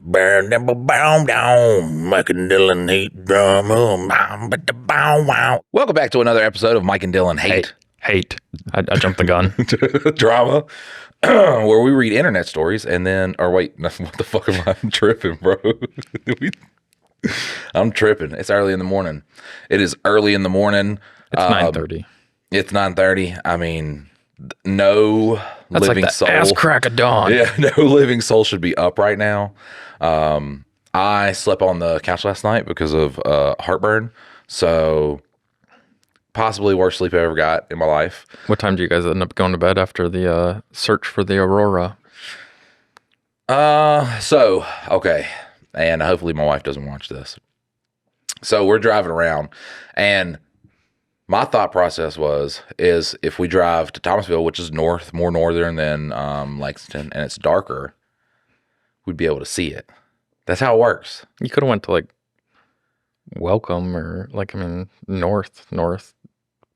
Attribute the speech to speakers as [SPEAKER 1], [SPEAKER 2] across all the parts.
[SPEAKER 1] Burn them bow down, Mike and Dylan hate drama. Bow wow. Welcome back to another episode of Mike and Dylan Hate.
[SPEAKER 2] I jumped the gun.
[SPEAKER 1] Drama, where we read internet stories and then, or wait, what the fuck am I tripping, bro? I'm tripping. It's early in the morning. It is early in the morning.
[SPEAKER 2] It's 9:30.
[SPEAKER 1] It's 9:30. I mean, no
[SPEAKER 2] That's
[SPEAKER 1] living
[SPEAKER 2] like the
[SPEAKER 1] soul.
[SPEAKER 2] ass crack of dawn.
[SPEAKER 1] Yeah, no living soul should be up right now. I slept on the couch last night because of heartburn. So possibly worst sleep I ever got in my life.
[SPEAKER 2] What time do you guys end up going to bed after the search for the Aurora?
[SPEAKER 1] Okay. And hopefully my wife doesn't watch this. So we're driving around, and my thought process is if we drive to Thomasville, which is more northern than Lexington, and it's darker, we'd be able to see it. That's how it works.
[SPEAKER 2] You could have went to like Welcome or north.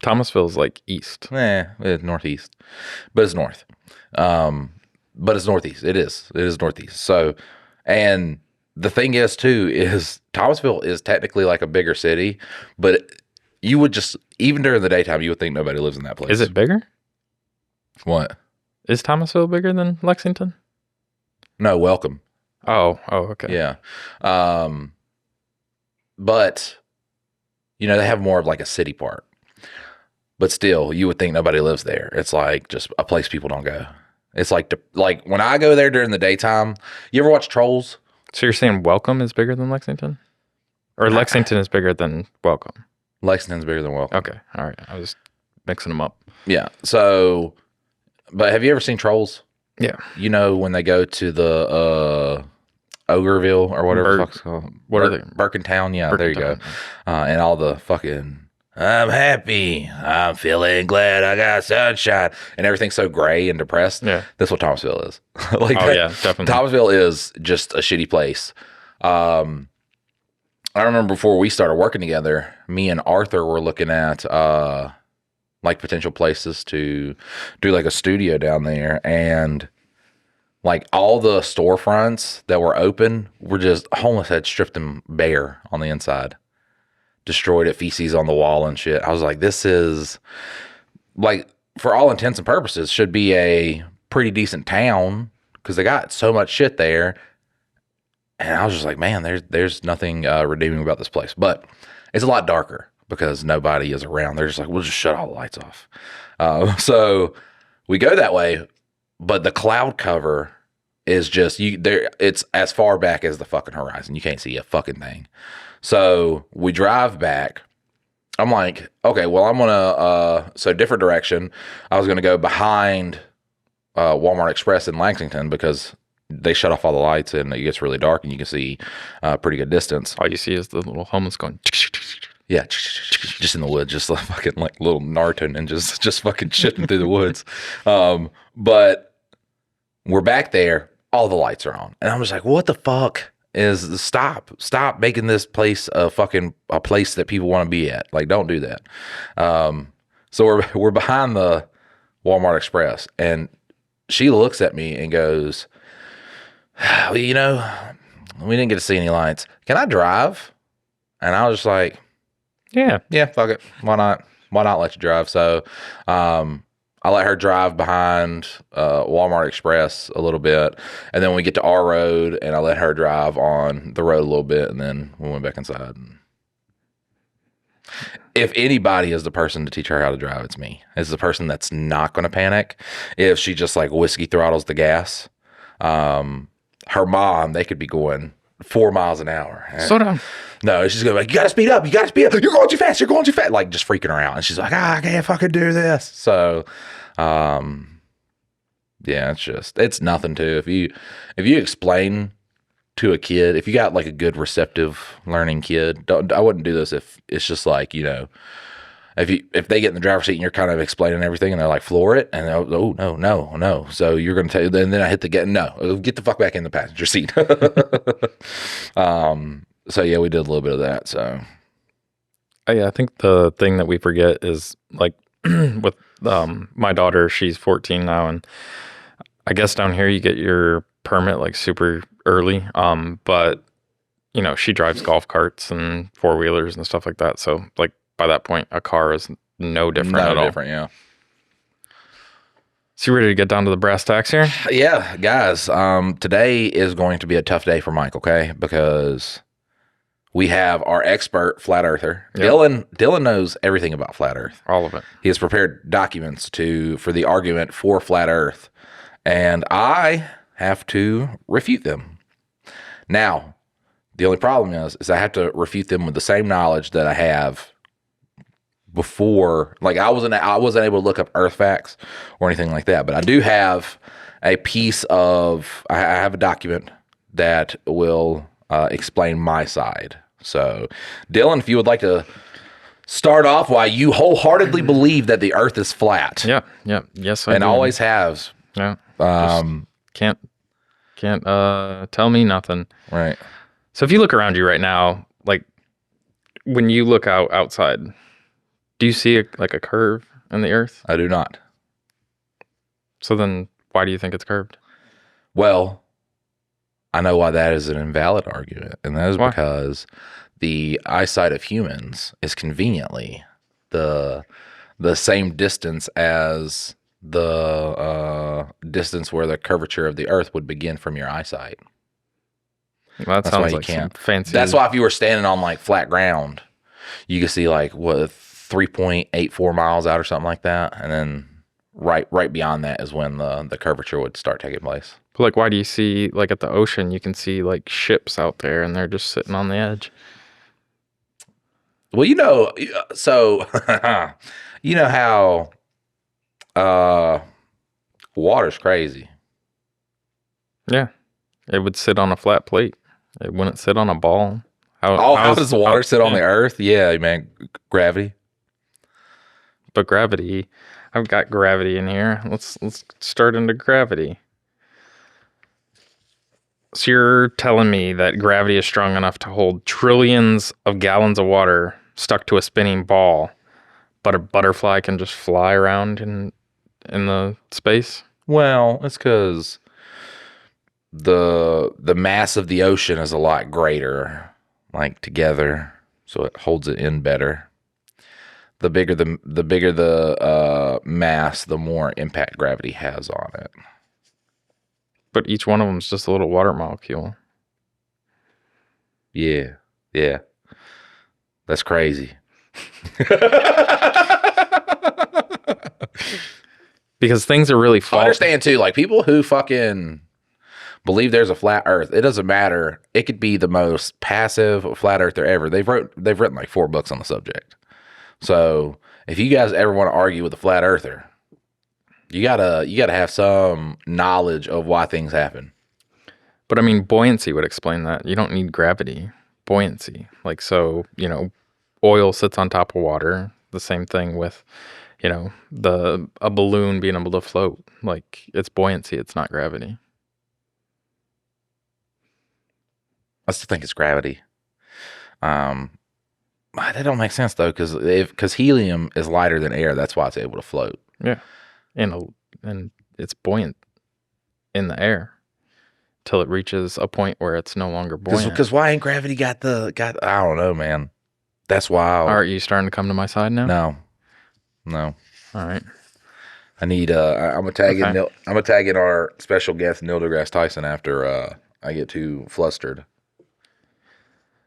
[SPEAKER 2] Thomasville's like east.
[SPEAKER 1] It's northeast, but it's north. But it's northeast. It is northeast. So, and the thing is too is Thomasville is technically like a bigger city, but you would just, even during the daytime, you would think nobody lives in that place.
[SPEAKER 2] Is it bigger?
[SPEAKER 1] What?
[SPEAKER 2] Is Thomasville bigger than Lexington?
[SPEAKER 1] No, Welcome.
[SPEAKER 2] Oh, okay.
[SPEAKER 1] Yeah. But, they have more of like a city part. But still, you would think nobody lives there. It's like just a place people don't go. It's like when I go there during the daytime, you ever watch Trolls?
[SPEAKER 2] So you're saying Welcome is bigger than Lexington? Or Lexington is bigger than Welcome?
[SPEAKER 1] Lexington's bigger than Welcome.
[SPEAKER 2] Okay. All right. I was mixing them up.
[SPEAKER 1] Yeah. So, but have you ever seen Trolls?
[SPEAKER 2] Yeah.
[SPEAKER 1] When they go to the Ogreville or whatever the fuck's called.
[SPEAKER 2] What are they?
[SPEAKER 1] Bergin Town. Yeah,
[SPEAKER 2] Bergin
[SPEAKER 1] there you
[SPEAKER 2] Town.
[SPEAKER 1] go. And all the fucking, I'm happy. I'm feeling glad I got sunshine. And everything's so gray and depressed.
[SPEAKER 2] Yeah.
[SPEAKER 1] That's what Thomasville is.
[SPEAKER 2] Yeah, definitely.
[SPEAKER 1] Thomasville is just a shitty place. I remember before we started working together, me and Arthur were looking at like potential places to do like a studio down there, and like all the storefronts that were open were just homeless had stripped them bare on the inside, destroyed it, feces on the wall and shit. I was like, this is like, for all intents and purposes, should be a pretty decent town because they got so much shit there. And I was just like, man, there's nothing redeeming about this place. But it's a lot darker because nobody is around. They're just like, we'll just shut all the lights off. So we go that way, but the cloud cover is just it's as far back as the fucking horizon. You can't see a fucking thing. So we drive back. I'm like, okay, well, I'm gonna so different direction. I was gonna go behind Walmart Express in Lexington because they shut off all the lights and it gets really dark and you can see pretty good distance.
[SPEAKER 2] All you see is the little homeless going.
[SPEAKER 1] Yeah, just in the woods, just like fucking like little Naruto and just fucking shitting through the woods. But we're back there, all the lights are on, and I'm just like, what the fuck is stop making this place a place that people want to be at. Like, don't do that. So we're behind the Walmart Express, and she looks at me and goes, well, we didn't get to see any lights. Can I drive? And I was just like, yeah, fuck it. Why not? Why not let you drive? So I let her drive behind Walmart Express a little bit. And then we get to our road, and I let her drive on the road a little bit. And then we went back inside. If anybody is the person to teach her how to drive, it's me. It's the person that's not going to panic if she just like whiskey throttles the gas. Her mom, they could be going 4 miles an hour.
[SPEAKER 2] Slow down.
[SPEAKER 1] No, she's going like, you got to speed up. You're going too fast. Like just freaking her out. And she's like, I can't fucking do this. So, yeah, it's nothing to, if you explain to a kid, if you got like a good receptive learning kid, I wouldn't do this if it's just like, if they get in the driver's seat and you're kind of explaining everything and they're like, floor it, and no. So you're going to tell you, then I hit the get the fuck back in the passenger seat. So yeah, we did a little bit of that. So
[SPEAKER 2] yeah, I think the thing that we forget is like with my daughter, she's 14 now, and I guess down here you get your permit like super early. But you know, she drives golf carts and 4-wheelers and stuff like that. So like by that point, a car is no different at all.
[SPEAKER 1] Different, yeah.
[SPEAKER 2] So you ready to get down to the brass tacks here?
[SPEAKER 1] Yeah, guys. Today is going to be a tough day for Mike, okay? Because we have our expert flat earther.
[SPEAKER 2] Yep.
[SPEAKER 1] Dylan knows everything about flat Earth.
[SPEAKER 2] All of it.
[SPEAKER 1] He has prepared documents for the argument for flat Earth, and I have to refute them. Now, the only problem is I have to refute them with the same knowledge that I have before. Like I wasn't able to look up Earth facts or anything like that, but I do have a piece of. I have a document that will explain my side. So, Dylan, if you would like to start off why you wholeheartedly believe that the Earth is flat.
[SPEAKER 2] Yeah. Yes, I
[SPEAKER 1] and
[SPEAKER 2] do.
[SPEAKER 1] always has.
[SPEAKER 2] Yeah. Can't tell me nothing.
[SPEAKER 1] Right.
[SPEAKER 2] So if you look around you right now, like when you look outside, do you see a curve in the Earth?
[SPEAKER 1] I do not.
[SPEAKER 2] So then why do you think it's curved?
[SPEAKER 1] Well, I know why that is an invalid argument, and that is
[SPEAKER 2] Why?
[SPEAKER 1] because the eyesight of humans is conveniently the same distance as the distance where the curvature of the Earth would begin from your eyesight.
[SPEAKER 2] Well, that
[SPEAKER 1] That's why
[SPEAKER 2] sounds
[SPEAKER 1] you
[SPEAKER 2] like some
[SPEAKER 1] can't.
[SPEAKER 2] fancy.
[SPEAKER 1] That's why if you were standing on like flat ground, you could see like 3.84 miles out or something like that, and then right beyond that is when the curvature would start taking place.
[SPEAKER 2] But like, why do you see like at the ocean? You can see like ships out there, and they're just sitting on the edge.
[SPEAKER 1] Well, you know, so you know how water's crazy.
[SPEAKER 2] Yeah, it would sit on a flat plate. It wouldn't sit on a ball.
[SPEAKER 1] How does the water sit on the Earth? Yeah, man, gravity.
[SPEAKER 2] But gravity, I've got gravity in here. Let's start into gravity. So you're telling me that gravity is strong enough to hold trillions of gallons of water stuck to a spinning ball, but a butterfly can just fly around in the space?
[SPEAKER 1] Well, it's because the mass of the ocean is a lot greater, like together, so it holds it in better. The bigger the mass, the more impact gravity has on it.
[SPEAKER 2] But each one of them is just a little water molecule.
[SPEAKER 1] Yeah. That's crazy.
[SPEAKER 2] Because things are really
[SPEAKER 1] I
[SPEAKER 2] falling.
[SPEAKER 1] understand too, like people who fucking believe there's a flat Earth. It doesn't matter. It could be the most passive flat earther ever. They've written like 4 books on the subject. So if you guys ever want to argue with a flat earther, you gotta have some knowledge of why things happen.
[SPEAKER 2] But I mean, buoyancy would explain that. You don't need gravity. Buoyancy. Like, so, you know, oil sits on top of water. The same thing with, you know, a balloon being able to float. Like, it's buoyancy. It's not gravity.
[SPEAKER 1] I still think it's gravity. That don't make sense though, because helium is lighter than air. That's why it's able to float.
[SPEAKER 2] Yeah. And it's buoyant in the air till it reaches a point where it's no longer buoyant.
[SPEAKER 1] Because why ain't gravity got I don't know, man. That's wild.
[SPEAKER 2] Are you starting to come to my side now?
[SPEAKER 1] No.
[SPEAKER 2] All right.
[SPEAKER 1] I need I'm gonna tag in our special guest Neil deGrasse Tyson after I get too flustered.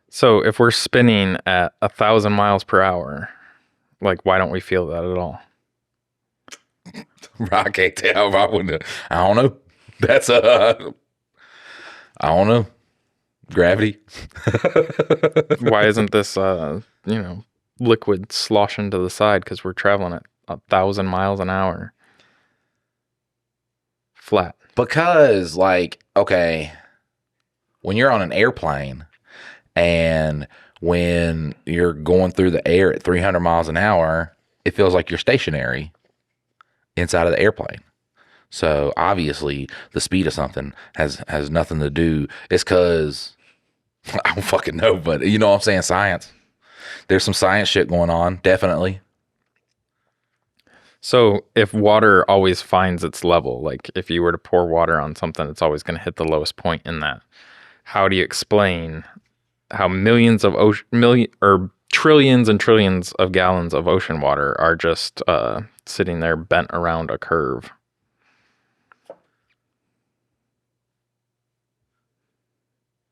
[SPEAKER 2] So if we're spinning at 1,000 miles per hour, like, why don't we feel that at all?
[SPEAKER 1] I can't tell. I don't know. That's I don't know. Gravity.
[SPEAKER 2] Why isn't this liquid sloshing to the side because we're traveling at 1,000 miles an hour flat?
[SPEAKER 1] Because, like, okay, when you're on an airplane and when you're going through the air at 300 miles an hour, it feels like you're stationary inside of the airplane. So obviously the speed of something has nothing to do. It's because I don't fucking know, but you know what I'm saying? Science. There's some science shit going on, definitely.
[SPEAKER 2] So if water always finds its level, like if you were to pour water on something, it's always going to hit the lowest point in that. how do you explain how trillions and trillions of gallons of ocean water are just sitting there bent around a curve?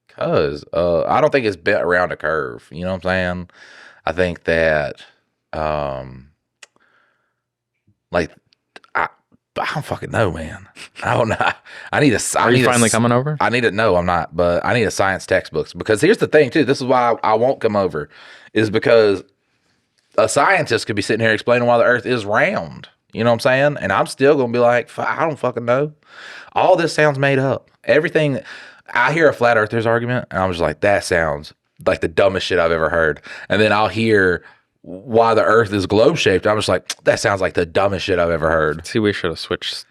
[SPEAKER 1] Because I don't think it's bent around a curve. You know what I'm saying? I think that, like, I don't fucking know, man. I don't know. I need a.
[SPEAKER 2] Are you finally coming over?
[SPEAKER 1] I need to. No, I'm not. But I need a science textbooks because here's the thing too. This is why I won't come over, is because a scientist could be sitting here explaining why the Earth is round. You know what I'm saying? And I'm still gonna be like, I don't fucking know. All this sounds made up. Everything. I hear a flat earthers argument, and I'm just like, that sounds like the dumbest shit I've ever heard. And then I'll hear why the Earth is globe shaped. I'm just like, that sounds like the dumbest shit I've ever heard.
[SPEAKER 2] See, we should have switched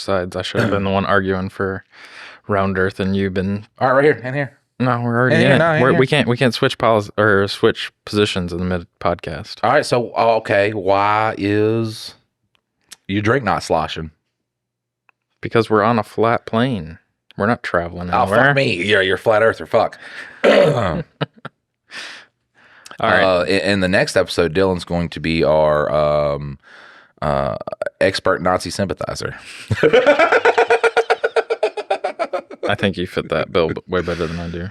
[SPEAKER 2] sides. I should have been the one arguing for round Earth, and you've been.
[SPEAKER 1] All right, right here and here.
[SPEAKER 2] No, we're already in it. We can't switch switch positions in the mid podcast.
[SPEAKER 1] All right, so okay, why is your drink not sloshing?
[SPEAKER 2] Because we're on a flat plane. We're not traveling anywhere.
[SPEAKER 1] Oh, fuck me. You're a flat earther. Fuck.
[SPEAKER 2] All right.
[SPEAKER 1] In the next episode, Dylan's going to be our expert Nazi sympathizer.
[SPEAKER 2] I think you fit that bill way better than I do.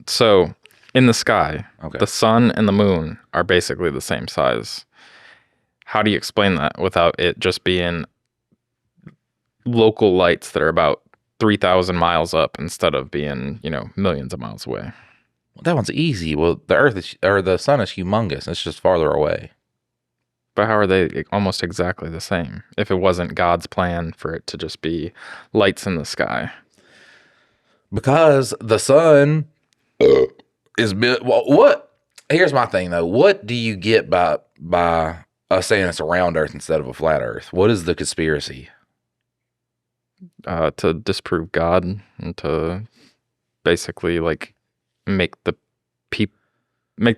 [SPEAKER 2] So in the sky, the sun and the moon are basically the same size. How do you explain that without it just being local lights that are about 3,000 miles up instead of being, millions of miles away?
[SPEAKER 1] Well, that one's easy. Well, the sun is humongous. It's just farther away.
[SPEAKER 2] But how are they almost exactly the same if it wasn't God's plan for it to just be lights in the sky?
[SPEAKER 1] Because the sun is what? Here's my thing though. What do you get by us saying it's a round Earth instead of a flat Earth? What is the conspiracy?
[SPEAKER 2] To disprove God and to basically make the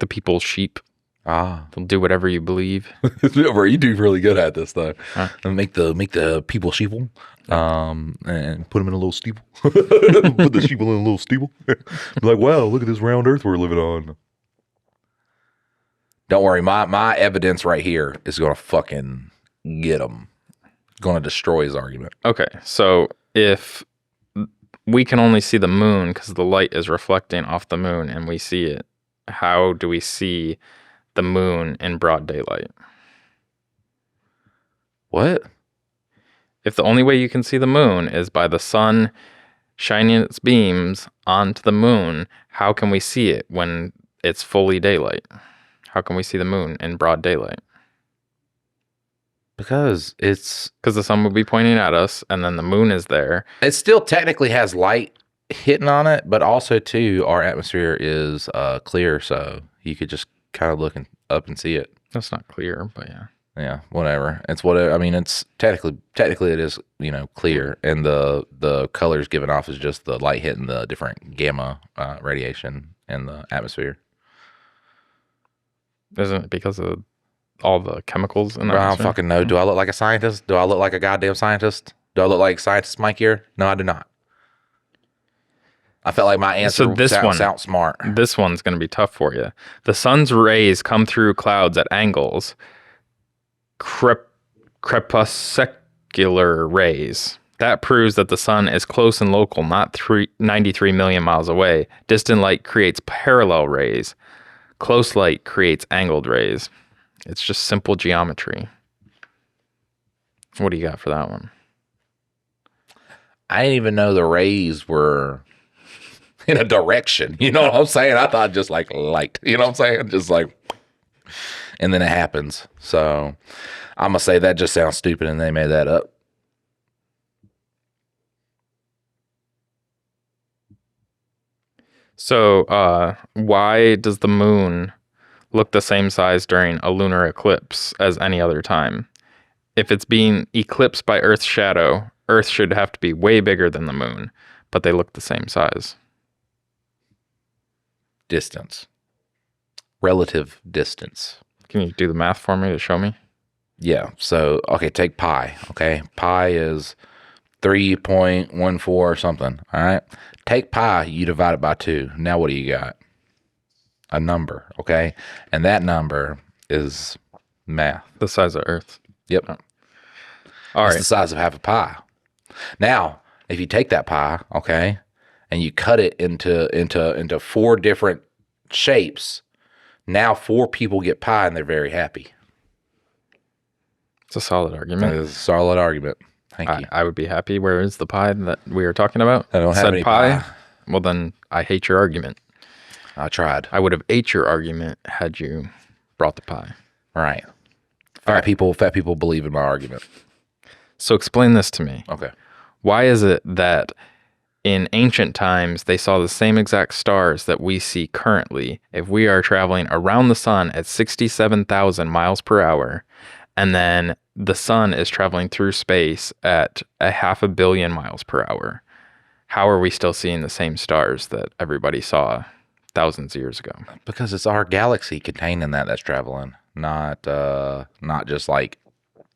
[SPEAKER 2] people sheep. They'll do whatever you believe.
[SPEAKER 1] You do really good at this though. And make the people sheeple, and put them in a little steeple. Put the sheeple in a little steeple. Be like, wow, look at this round Earth we're living on. Don't worry, my evidence right here is gonna fucking get him. Going to destroy his argument.
[SPEAKER 2] Okay, so if we can only see the moon because the light is reflecting off the moon and we see it, how do we see the moon in broad daylight?
[SPEAKER 1] What?
[SPEAKER 2] If the only way you can see the moon is by the sun shining its beams onto the moon, how can we see it when it's fully daylight? How can we see the moon in broad daylight?
[SPEAKER 1] Because
[SPEAKER 2] the sun would be pointing at us, and then the moon is there.
[SPEAKER 1] It still technically has light hitting on it, but also too, our atmosphere is clear, so you could just kind of look up and see it.
[SPEAKER 2] That's not clear, but yeah.
[SPEAKER 1] Yeah, whatever. It's whatever. I mean, it's technically it is clear, and the colors given off is just the light hitting the different gamma radiation in the atmosphere.
[SPEAKER 2] Isn't it because of all the chemicals in the
[SPEAKER 1] I don't fucking know. Do I look like a scientist? Do I look like a goddamn scientist? Do I look like scientist Mike here? No, I do not. I felt like my answer sounds smart.
[SPEAKER 2] This one's going to be tough for you. The sun's rays come through clouds at angles. Crepuscular rays. That proves that the sun is close and local, not 93 million miles away. Distant light creates parallel rays. Close light creates angled rays. It's just simple geometry. What do you got for that one?
[SPEAKER 1] I didn't even know the rays were in a direction. You know what I'm saying? I thought just like light. You know what I'm saying? Just like, and then it happens. So I'm going to say that just sounds stupid and they made that up.
[SPEAKER 2] So why does the moon look the same size during a lunar eclipse as any other time? If it's being eclipsed by Earth's shadow, Earth should have to be way bigger than the moon, but they look the same size.
[SPEAKER 1] Distance. Relative distance.
[SPEAKER 2] Can you do the math for me to show me?
[SPEAKER 1] Yeah. So, okay, take pi. Okay. Pi is 3.14 or something. All right. Take pi, you divide it by 2. Now what do you got? A number, okay? And that number is math.
[SPEAKER 2] The size of Earth.
[SPEAKER 1] Yep.
[SPEAKER 2] All
[SPEAKER 1] It's
[SPEAKER 2] right.
[SPEAKER 1] the size of half a pie. Now, if you take that pie, okay, and you cut it into 4 different shapes, now 4 people get pie and they're very happy.
[SPEAKER 2] It's a solid
[SPEAKER 1] That
[SPEAKER 2] argument.
[SPEAKER 1] is a solid argument. Thank you.
[SPEAKER 2] I would be happy. Where is the pie that we were talking about?
[SPEAKER 1] I don't have
[SPEAKER 2] Said
[SPEAKER 1] any pie.
[SPEAKER 2] Well, then I hate your argument.
[SPEAKER 1] I tried.
[SPEAKER 2] I would have ate your argument had you brought the pie.
[SPEAKER 1] All right. Fat people believe in my argument.
[SPEAKER 2] So explain this to me.
[SPEAKER 1] Okay.
[SPEAKER 2] Why is it that in ancient times they saw the same exact stars that we see currently if we are traveling around the sun at 67,000 miles per hour, and then the sun is traveling through space at 500 million miles per hour? How are we still seeing the same stars that everybody saw thousands of years ago?
[SPEAKER 1] Because it's our galaxy contained in that's traveling, not just like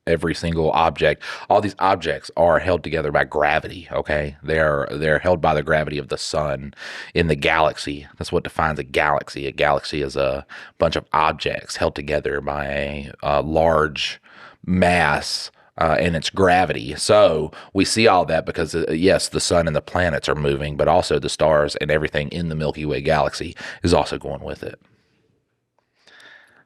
[SPEAKER 1] every single object. All these objects are held together by gravity, okay? They're held by the gravity of the sun in the galaxy. That's what defines a galaxy. A galaxy is a bunch of objects held together by a large mass and its gravity. So we see all that because, yes, the sun and the planets are moving, but also the stars and everything in the Milky Way galaxy is also going with it.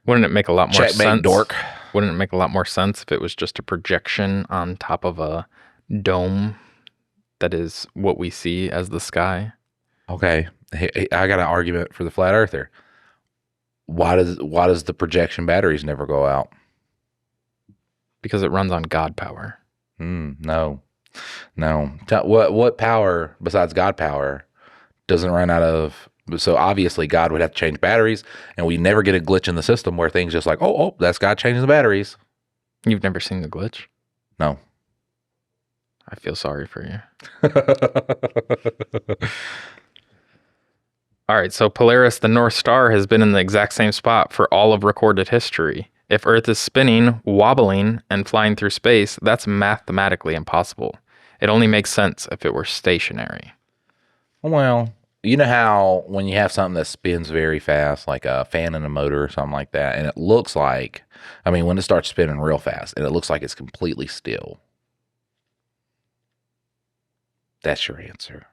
[SPEAKER 2] Wouldn't it make a lot more
[SPEAKER 1] Checkmate,
[SPEAKER 2] sense?
[SPEAKER 1] dork.
[SPEAKER 2] Wouldn't it make a lot more sense if it was just a projection on top of a dome that is what we see as the sky?
[SPEAKER 1] Okay, hey, I got an argument for the flat earther. Why does the projection batteries never go out?
[SPEAKER 2] Because it runs on God power.
[SPEAKER 1] No. What power besides God power doesn't run out of? So obviously God would have to change batteries, and we never get a glitch in the system where things just like, oh, that's God changing the batteries.
[SPEAKER 2] You've never seen the glitch?
[SPEAKER 1] No.
[SPEAKER 2] I feel sorry for you. All right, so Polaris, the North Star, has been in the exact same spot for all of recorded history. If Earth is spinning, wobbling, and flying through space, that's mathematically impossible. It only makes sense if it were stationary.
[SPEAKER 1] Well, you know how when you have something that spins very fast, like a fan in a motor or something like that, and it looks like, when it starts spinning real fast, and it looks like it's completely still. That's your answer.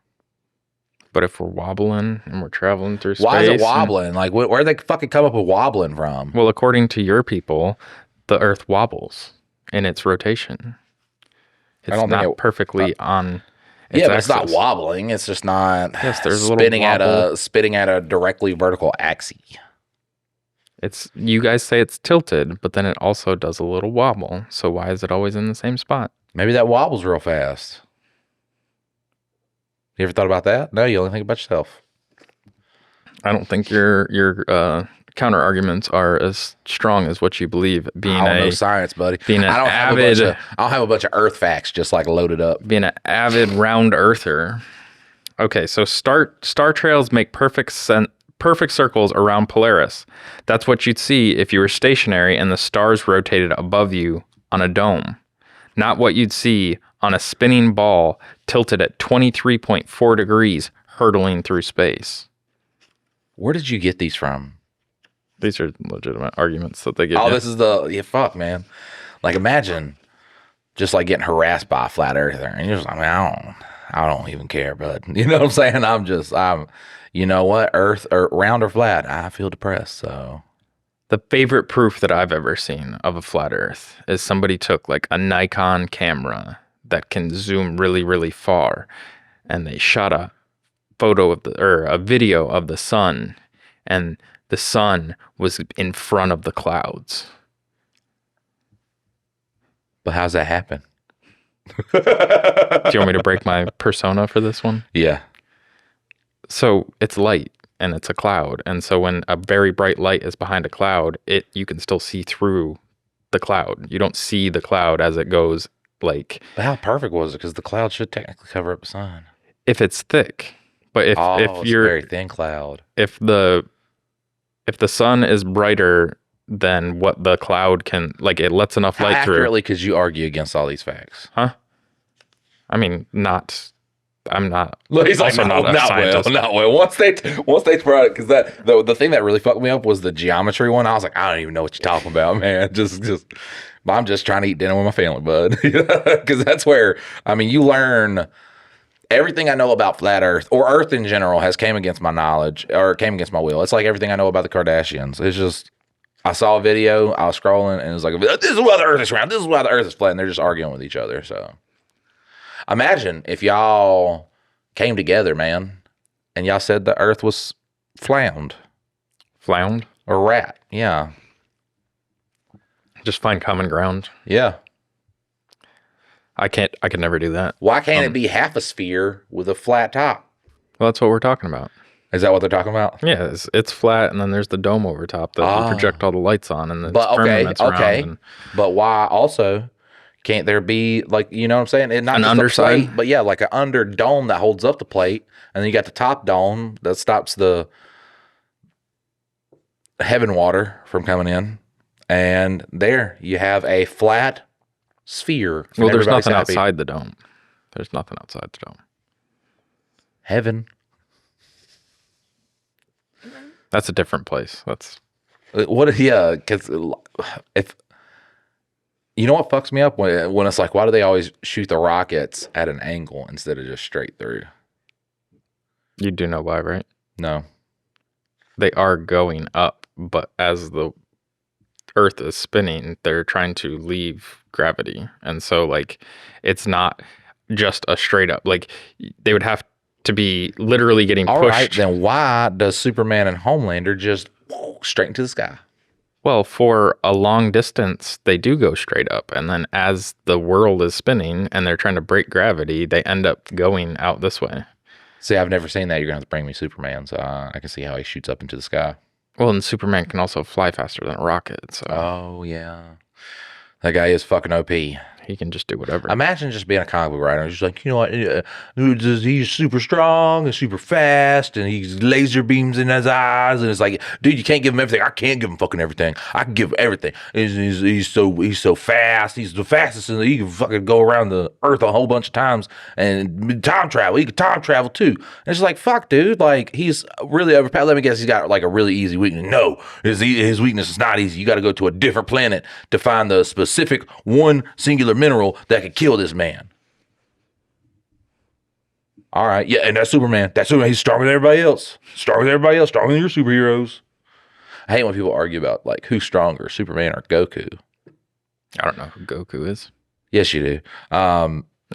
[SPEAKER 2] But if we're wobbling and we're traveling through space...
[SPEAKER 1] Why is it wobbling? Like, where'd they fucking come up with wobbling from?
[SPEAKER 2] Well, according to your people, the Earth wobbles in its rotation. It's not perfectly on its
[SPEAKER 1] but
[SPEAKER 2] axis.
[SPEAKER 1] it's not wobbling. It's just not
[SPEAKER 2] Yes, there's a
[SPEAKER 1] spinning
[SPEAKER 2] little
[SPEAKER 1] spinning at a directly vertical axis.
[SPEAKER 2] You guys say it's tilted, but then it also does a little wobble. So why is it always in the same spot?
[SPEAKER 1] Maybe that wobbles real fast. You ever thought about that? No, you only think about yourself.
[SPEAKER 2] I don't think your counter arguments are as strong as what you believe. Being
[SPEAKER 1] I don't know science, buddy.
[SPEAKER 2] Being
[SPEAKER 1] I don't have a bunch of Earth facts just like loaded up.
[SPEAKER 2] Being an avid round earther. Okay, so star trails make perfect circles around Polaris. That's what you'd see if you were stationary and the stars rotated above you on a dome. Not what you'd see on a spinning ball tilted at 23.4 degrees hurtling through space.
[SPEAKER 1] Where did you get these from?
[SPEAKER 2] These are legitimate arguments that they give.
[SPEAKER 1] Oh, this is fuck, man. Like, imagine just like getting harassed by a flat earther, and you're just like, I don't even care, bud. You know what I'm saying? You know what? Earth or round or flat, I feel depressed. So
[SPEAKER 2] the favorite proof that I've ever seen of a flat Earth is somebody took like a Nikon camera that can zoom really, really far, and they shot a video of the sun, and the sun was in front of the clouds.
[SPEAKER 1] But how's that happen?
[SPEAKER 2] Do you want me to break my persona for this one?
[SPEAKER 1] Yeah.
[SPEAKER 2] So it's light and it's a cloud. And so when a very bright light is behind a cloud, you can still see through the cloud. You don't see the cloud as it goes like...
[SPEAKER 1] But how perfect was it? Because the cloud should technically cover up the sun.
[SPEAKER 2] If it's thick. But if you're...
[SPEAKER 1] a very thin cloud.
[SPEAKER 2] If the sun is brighter than what the cloud can... Like, it lets enough light through...
[SPEAKER 1] How accurately could you argue against all these facts?
[SPEAKER 2] Huh? I mean, not. I'm not.
[SPEAKER 1] He's like,
[SPEAKER 2] also
[SPEAKER 1] not well,
[SPEAKER 2] a scientist.
[SPEAKER 1] not well. Once they brought it, because the thing that really fucked me up was the geometry one. I was like, I don't even know what you're talking about, man. Just, I'm just trying to eat dinner with my family, bud. Because that's where, I mean, you learn everything I know about flat Earth or Earth in general has came against my knowledge or came against my will. It's like everything I know about the Kardashians. It's just, I saw a video, I was scrolling, and it was like, this is why the Earth is round. This is why the Earth is flat, and they're just arguing with each other. So. Imagine if y'all came together, man, and y'all said the earth was flound.
[SPEAKER 2] Flound?
[SPEAKER 1] Or rat, yeah.
[SPEAKER 2] Just find common ground.
[SPEAKER 1] Yeah.
[SPEAKER 2] I could never do that.
[SPEAKER 1] Why can't it be half a sphere with a flat top?
[SPEAKER 2] Well, that's what we're talking about.
[SPEAKER 1] Is that what they're talking about?
[SPEAKER 2] Yeah, it's flat, and then there's the dome over top that you project all the lights on, and the firmament's around.
[SPEAKER 1] But why also... Can't there be, like, you know what I'm saying? It not
[SPEAKER 2] an
[SPEAKER 1] just
[SPEAKER 2] underside,
[SPEAKER 1] a plate, but yeah, like an under dome that holds up the plate, and then you got the top dome that stops the heaven water from coming in, and there you have a flat sphere.
[SPEAKER 2] Well, there's nothing outside the dome. There's nothing outside the dome.
[SPEAKER 1] Heaven.
[SPEAKER 2] That's a different place. That's
[SPEAKER 1] what? Yeah, because if. You know what fucks me up when it's like, why do they always shoot the rockets at an angle instead of just straight through?
[SPEAKER 2] You do know why, right?
[SPEAKER 1] No.
[SPEAKER 2] They are going up, but as the Earth is spinning, they're trying to leave gravity. And so, like, it's not just a straight up. Like, they would have to be literally getting pushed. All right,
[SPEAKER 1] then why does Superman and Homelander just straight into the sky?
[SPEAKER 2] Well, for a long distance, they do go straight up. And then as the world is spinning and they're trying to break gravity, they end up going out this way.
[SPEAKER 1] See, I've never seen that. You're going to have to bring me Superman, so I can see how he shoots up into the sky.
[SPEAKER 2] Well, and Superman can also fly faster than a rocket. So.
[SPEAKER 1] Oh, yeah. That guy is fucking OP.
[SPEAKER 2] He can just do whatever.
[SPEAKER 1] Imagine just being a comic book writer. Just like, you know what? He's super strong and super fast, and he's laser beams in his eyes, and it's like, dude, you can't give him everything. I can't give him fucking everything. I can give him everything. He's so fast. He's the fastest, and he can fucking go around the earth a whole bunch of times and time travel. He can time travel too. And it's like, fuck, dude. Like, he's really overpowered. Let me guess, he's got like a really easy weakness. No, his weakness is not easy. You got to go to a different planet to find the specific one singular mineral that could kill this man. All right, yeah, and that's Superman. He's stronger than everybody else. Stronger than your superheroes. I hate when people argue about like who's stronger, Superman or Goku.
[SPEAKER 2] I don't know who Goku is.
[SPEAKER 1] Yes, you do.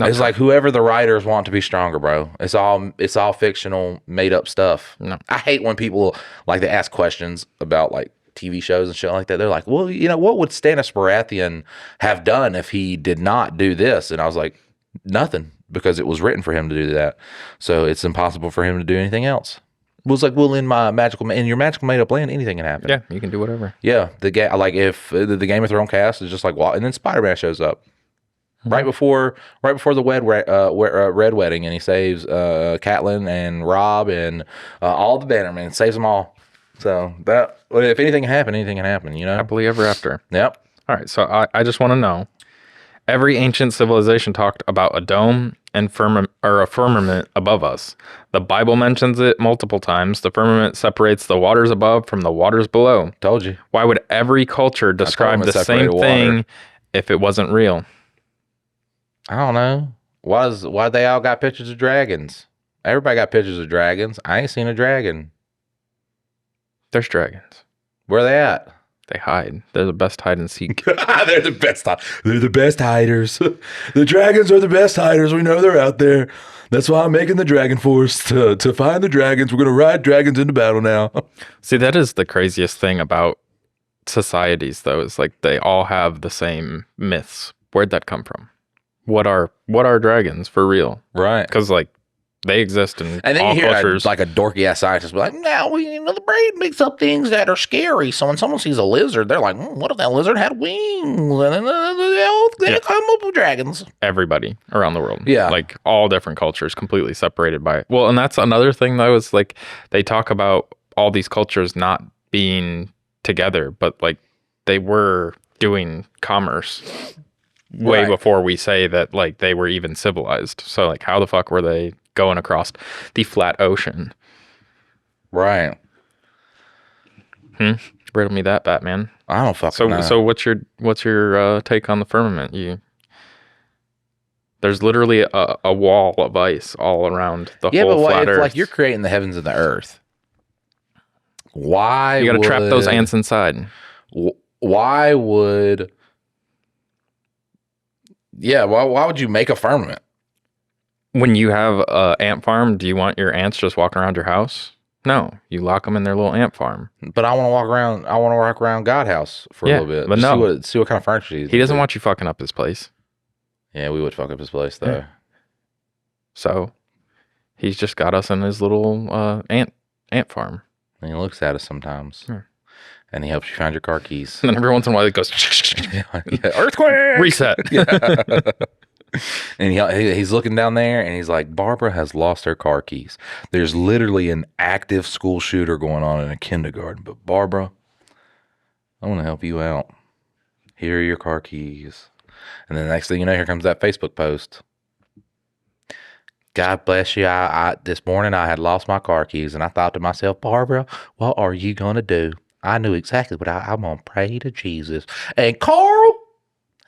[SPEAKER 1] It's like whoever the writers want to be stronger, bro. It's all fictional, made up stuff.
[SPEAKER 2] No.
[SPEAKER 1] I hate when people like they ask questions about like TV shows and shit like that. They're like, well, you know, what would Stannis Baratheon have done if he did not do this? And I was like, nothing, because it was written for him to do that. So it's impossible for him to do anything else. It was like, well, in your magical made up land, anything can happen.
[SPEAKER 2] Yeah, you can do whatever.
[SPEAKER 1] Yeah, if the Game of Thrones cast is just like, well, and then Spider-Man shows up right before the Red Wedding, and he saves Catelyn and Robb and all the Bannermen, saves them all. So that, if anything can happen, anything can happen, you know?
[SPEAKER 2] Happily ever after.
[SPEAKER 1] Yep.
[SPEAKER 2] All right, so I just want to know, every ancient civilization talked about a dome and a firmament above us. The Bible mentions it multiple times. The firmament separates the waters above from the waters below.
[SPEAKER 1] Told you.
[SPEAKER 2] Why would every culture describe the same thing if it wasn't real?
[SPEAKER 1] I don't know. Why they all got pictures of dragons? Everybody got pictures of dragons. I ain't seen a dragon.
[SPEAKER 2] There's dragons.
[SPEAKER 1] Where are they at?
[SPEAKER 2] They hide. They're the best hide and seek.
[SPEAKER 1] They're the best. They're the best hiders. The dragons are the best hiders. We know they're out there. That's why I'm making the Dragon Force to find the dragons. We're gonna ride dragons into battle now.
[SPEAKER 2] See, that is the craziest thing about societies, though. Is like they all have the same myths. Where'd that come from? What are dragons for real?
[SPEAKER 1] Right.
[SPEAKER 2] Because like they exist in
[SPEAKER 1] and then
[SPEAKER 2] all
[SPEAKER 1] you hear
[SPEAKER 2] cultures.
[SPEAKER 1] Like a dorky ass scientist be like, no, the brain makes up things that are scary. So when someone sees a lizard, they're like, what if that lizard had wings? And then they come up with dragons.
[SPEAKER 2] Everybody around the world.
[SPEAKER 1] Yeah.
[SPEAKER 2] Like all different cultures, completely separated by. Well, and that's another thing though, is like they talk about all these cultures not being together, but like they were doing commerce way
[SPEAKER 1] Right.
[SPEAKER 2] before we say that like they were even civilized. So like how the fuck were they going across the flat ocean?
[SPEAKER 1] Right.
[SPEAKER 2] Riddle me that, Batman.
[SPEAKER 1] I don't fucking know.
[SPEAKER 2] So what's your take on the firmament? There's literally a wall of ice all around the
[SPEAKER 1] yeah,
[SPEAKER 2] whole
[SPEAKER 1] but
[SPEAKER 2] flat
[SPEAKER 1] if
[SPEAKER 2] Earth.
[SPEAKER 1] like you're creating the heavens and the earth, why
[SPEAKER 2] You got to trap those
[SPEAKER 1] would-
[SPEAKER 2] ants inside.
[SPEAKER 1] Why would? Yeah, why would you make a firmament?
[SPEAKER 2] When you have a ant farm, do you want your ants just walking around your house? No, you lock them in their little ant farm.
[SPEAKER 1] But I want to walk around. I want to walk around God house for a
[SPEAKER 2] Yeah,
[SPEAKER 1] little bit.
[SPEAKER 2] but
[SPEAKER 1] Just
[SPEAKER 2] no.
[SPEAKER 1] see what kind of furniture he's
[SPEAKER 2] He doesn't
[SPEAKER 1] into.
[SPEAKER 2] want you fucking up his place.
[SPEAKER 1] Yeah, we would fuck up his place though.
[SPEAKER 2] Yeah. So he's just got us in his little ant farm.
[SPEAKER 1] And he looks at us sometimes,
[SPEAKER 2] Yeah.
[SPEAKER 1] and he helps you find your car keys.
[SPEAKER 2] And then every once in a while he goes
[SPEAKER 1] Yeah, earthquake.
[SPEAKER 2] reset.
[SPEAKER 1] And he's looking down there, and he's like, Barbara has lost her car keys. There's literally an active school shooter going on in a kindergarten. But Barbara, I want to help you out. Here are your car keys. And then the next thing you know, here comes that Facebook post. God bless you. I this morning I had lost my car keys, and I thought to myself, Barbara, what are you gonna do? I knew exactly what I'm gonna pray to Jesus. And Carl,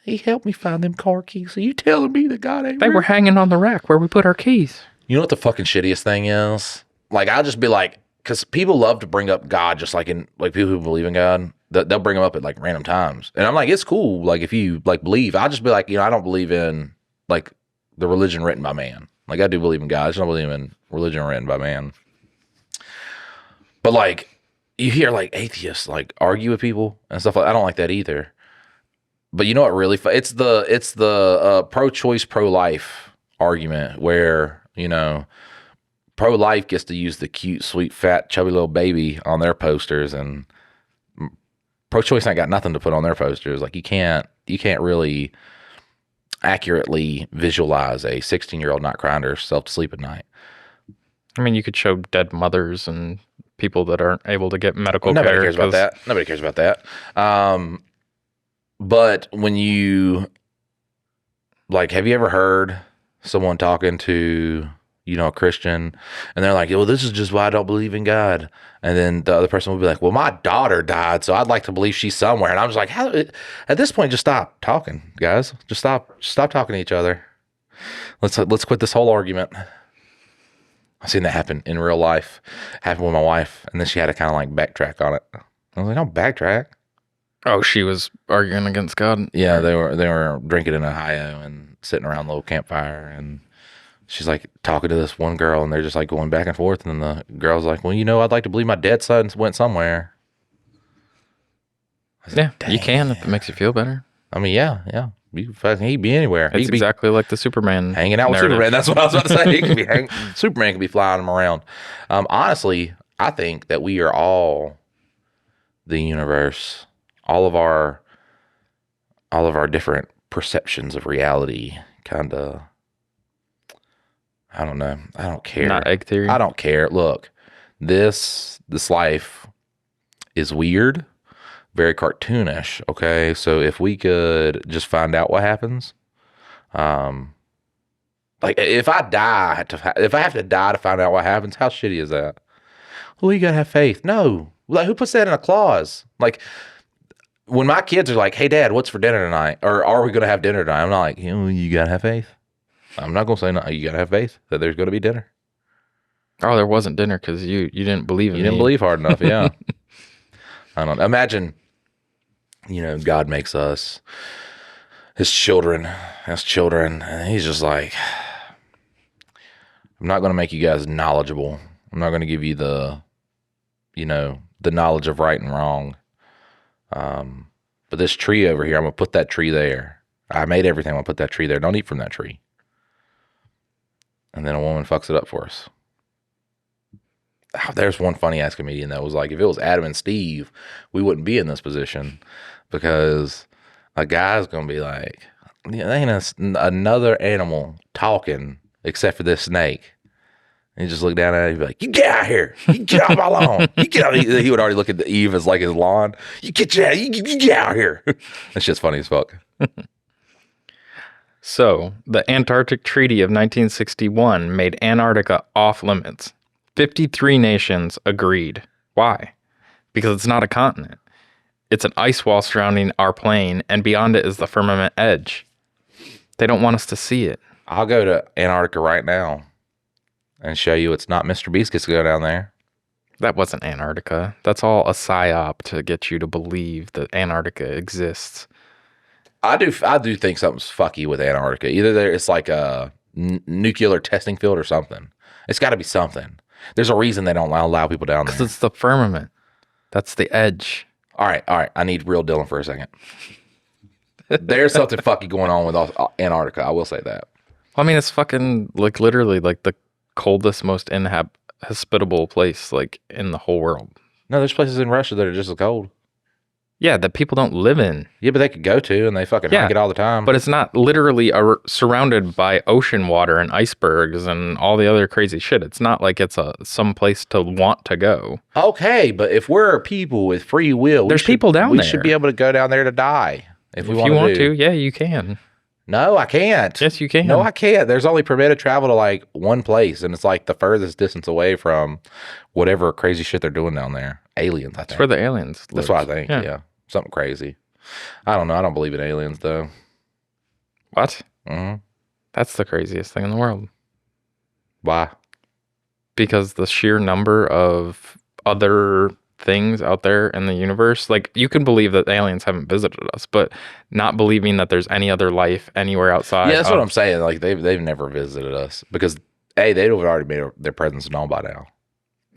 [SPEAKER 1] he helped me find them car keys. So you telling me that God ain't
[SPEAKER 2] They
[SPEAKER 1] real?
[SPEAKER 2] were hanging on the rack where we put our keys.
[SPEAKER 1] You know what the fucking shittiest thing is? Like, I'll just be like, because people love to bring up God, just like in like people who believe in God, they'll bring him up at like random times, and I'm like, it's cool. Like if you like believe, I'll just be like, I don't believe in like the religion written by man. Like I do believe in God, I just don't believe in religion written by man. But like you hear like atheists like argue with people and stuff like I don't like that either. But you know what really? It's the pro-choice, pro-life argument where pro-life gets to use the cute, sweet, fat, chubby little baby on their posters, and pro-choice ain't got nothing to put on their posters. Like you can't really accurately visualize a 16-year-old not crying to herself to sleep at night.
[SPEAKER 2] I mean, you could show dead mothers and people that aren't able to get medical
[SPEAKER 1] Nobody
[SPEAKER 2] care.
[SPEAKER 1] cares about that. Nobody cares about that. But when you like, have you ever heard someone talking to a Christian, and they're like, well, this is just why I don't believe in God. And then the other person will be like, well, my daughter died, so I'd like to believe she's somewhere. And I was like, how? At this point, just stop talking, guys. Just stop talking to each other. Let's quit this whole argument. I've seen that happen in real life. Happened with my wife, and then she had to kind of like backtrack on it. I was like, don't backtrack.
[SPEAKER 2] Oh, she was arguing against God.
[SPEAKER 1] Yeah, they were drinking in Ohio and sitting around a little campfire, and she's like talking to this one girl, and they're just like going back and forth. And then the girl's like, well, I'd like to believe my dead son went somewhere.
[SPEAKER 2] Yeah, you can if it makes you feel better.
[SPEAKER 1] I mean, yeah. He'd be anywhere.
[SPEAKER 2] It's exactly like the Superman
[SPEAKER 1] hanging out with
[SPEAKER 2] narrative.
[SPEAKER 1] Superman. That's what I was about to say. He could be Superman could be flying him around. Honestly, I think that we are all the universe. All of our different perceptions of reality, kind of. I don't know. I don't care.
[SPEAKER 2] Not egg theory.
[SPEAKER 1] I don't care. Look, this life is weird, very cartoonish. Okay, so if we could just find out what happens, like if I have to die to find out what happens, how shitty is that? Well, you gotta have faith. No, like who puts that in a clause? Like when my kids are like, "Hey, Dad, what's for dinner tonight?" or "Are we gonna have dinner tonight?" I'm not like, you gotta have faith. I'm not gonna say no. You gotta have faith that there's gonna be dinner.
[SPEAKER 2] Oh, there wasn't dinner because you didn't believe in
[SPEAKER 1] You
[SPEAKER 2] me.
[SPEAKER 1] didn't believe hard enough. Yeah. I don't know. Imagine, God makes us his children, and he's just like, I'm not going to make you guys knowledgeable. I'm not going to give you the knowledge of right and wrong. But this tree over here, I'm going to put that tree there. I made everything. I'm going to put that tree there. Don't eat from that tree. And then a woman fucks it up for us. There's one funny ass comedian that was like, if it was Adam and Steve, we wouldn't be in this position, because a guy's gonna be like, there ain't another animal talking except for this snake. And he just look down at it and be like, you get out of here, you get off my lawn, you get out. He would already look at the Eve as like his lawn. You get out of here. That shit's funny as fuck.
[SPEAKER 2] So, the Antarctic Treaty of 1961 made Antarctica off limits. 53 nations agreed. Why? Because it's not a continent. It's an ice wall surrounding our plane, and beyond it is the firmament edge. They don't want us to see it.
[SPEAKER 1] I'll go to Antarctica right now and show you it's not Mr. Beast gets to go down there.
[SPEAKER 2] That wasn't Antarctica. That's all a psyop to get you to believe that Antarctica exists.
[SPEAKER 1] I do think something's fucky with Antarctica. Either it's like a nuclear testing field or something. It's got to be something. There's a reason they don't allow people down there.
[SPEAKER 2] Because it's the firmament. That's the edge.
[SPEAKER 1] All right. I need real Dylan for a second. There's something fucky going on with Antarctica. I will say that.
[SPEAKER 2] I mean, it's fucking like literally like the coldest, most inhospitable place like in the whole world.
[SPEAKER 1] No, there's places in Russia that are just as cold.
[SPEAKER 2] Yeah, that people don't live in.
[SPEAKER 1] Yeah, but they could go to, and they fucking hike it all the time.
[SPEAKER 2] But it's not literally surrounded by ocean water and icebergs and all the other crazy shit. It's not like it's some place to want to go.
[SPEAKER 1] Okay, but if we're people with free will,
[SPEAKER 2] there's people down there.
[SPEAKER 1] We should be able to go down there to die if we
[SPEAKER 2] you want to. Yeah, you can.
[SPEAKER 1] No, I can't.
[SPEAKER 2] Yes, you can.
[SPEAKER 1] No, I can't. There's only permitted travel to like one place, and it's like the furthest distance away from whatever crazy shit they're doing down there. Aliens, I think.
[SPEAKER 2] That's where the aliens live.
[SPEAKER 1] That's what I think, yeah. Something crazy. I don't know. I don't believe in aliens, though.
[SPEAKER 2] What?
[SPEAKER 1] Mm-hmm.
[SPEAKER 2] That's the craziest thing in the world.
[SPEAKER 1] Why?
[SPEAKER 2] Because the sheer number of other things out there in the universe, like you can believe that aliens haven't visited us, but not believing that there's any other life anywhere outside.
[SPEAKER 1] Yeah, that's what I'm saying. Like they've never visited us because they'd have already made their presence known by now.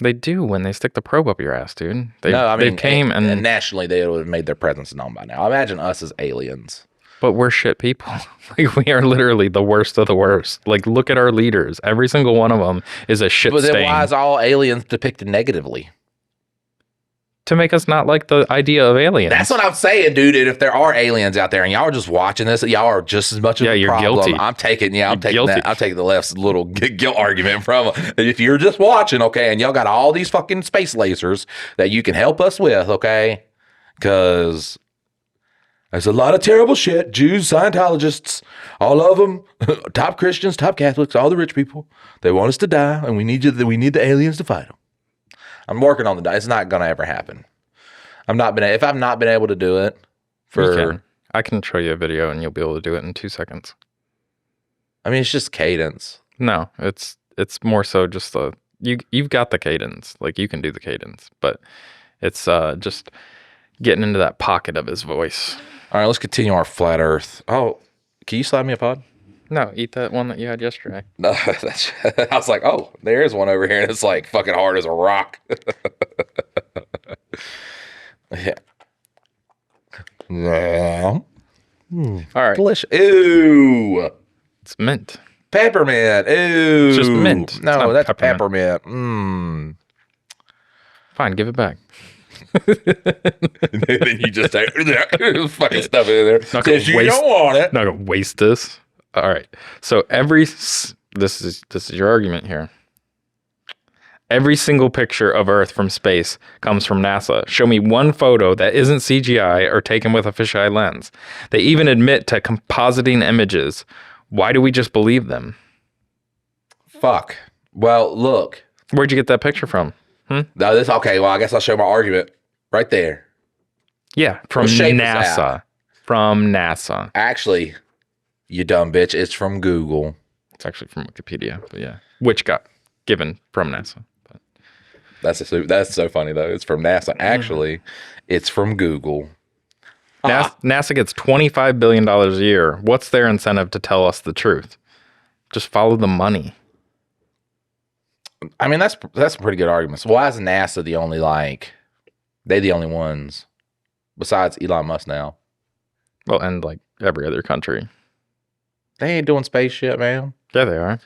[SPEAKER 2] They do when they stick the probe up your ass, dude. They came
[SPEAKER 1] and nationally they would have made their presence known by now. Imagine us as aliens.
[SPEAKER 2] But we're shit people. Like we are literally the worst of the worst. Like look at our leaders. Every single one of them is a shit stain.
[SPEAKER 1] But then why is all aliens depicted negatively?
[SPEAKER 2] To make us not like the idea of aliens.
[SPEAKER 1] That's what I'm saying, dude. And if there are aliens out there and y'all are just watching this, y'all are just as much of a problem.
[SPEAKER 2] Guilty.
[SPEAKER 1] I'm taking the left's little guilt argument from if you're just watching, okay, and y'all got all these fucking space lasers that you can help us with, okay? Because there's a lot of terrible shit. Jews, Scientologists, all of them, top Christians, top Catholics, all the rich people. They want us to die, and we need the aliens to fight them. I'm working on it's not gonna ever happen. If I've not been able to do it
[SPEAKER 2] I can show you a video and you'll be able to do it in 2 seconds.
[SPEAKER 1] I mean, it's just cadence.
[SPEAKER 2] No, it's more so just you've got the cadence. Like you can do the cadence, but it's just getting into that pocket of his voice.
[SPEAKER 1] All right, let's continue our flat earth. Oh, can you slide me a pod?
[SPEAKER 2] No, eat that one that you had yesterday.
[SPEAKER 1] No, I was like, oh, there is one over here, and it's like fucking hard as a rock. Yeah.
[SPEAKER 2] All right.
[SPEAKER 1] Delicious. Ooh.
[SPEAKER 2] It's mint.
[SPEAKER 1] Peppermint. Ooh.
[SPEAKER 2] It's just mint.
[SPEAKER 1] No, that's peppermint. Mmm.
[SPEAKER 2] Fine, give it back.
[SPEAKER 1] Then you just say, fucking stuff in there. Says you don't want it.
[SPEAKER 2] Not gonna waste this. All right. So this is your argument here. Every single picture of Earth from space comes from NASA. Show me one photo that isn't CGI or taken with a fisheye lens. They even admit to compositing images. Why do we just believe them?
[SPEAKER 1] Fuck. Well, look.
[SPEAKER 2] Where'd you get that picture from?
[SPEAKER 1] No, okay. Well, I guess I'll show my argument right there.
[SPEAKER 2] Yeah, from NASA. From NASA.
[SPEAKER 1] Actually, you dumb bitch, it's from Google.
[SPEAKER 2] It's actually from Wikipedia, but yeah, which got given from NASA. But.
[SPEAKER 1] That's so funny though. It's from NASA. Actually, it's from Google.
[SPEAKER 2] NASA gets $25 billion a year. What's their incentive to tell us the truth? Just follow the money.
[SPEAKER 1] I mean, that's a pretty good argument. So why is NASA the only they the only ones besides Elon Musk now?
[SPEAKER 2] Well, and like every other country.
[SPEAKER 1] They ain't doing space shit, man.
[SPEAKER 2] Yeah, they are.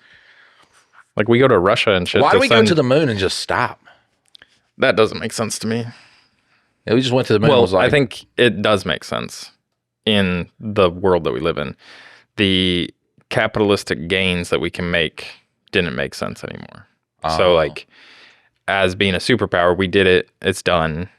[SPEAKER 2] Like we go to Russia and shit.
[SPEAKER 1] Why do we go to the moon and just stop?
[SPEAKER 2] That doesn't make sense to me.
[SPEAKER 1] Yeah, we just went to the moon.
[SPEAKER 2] Well, I think it does make sense in the world that we live in. The capitalistic gains that we can make didn't make sense anymore. So like as being a superpower, we did it. It's done.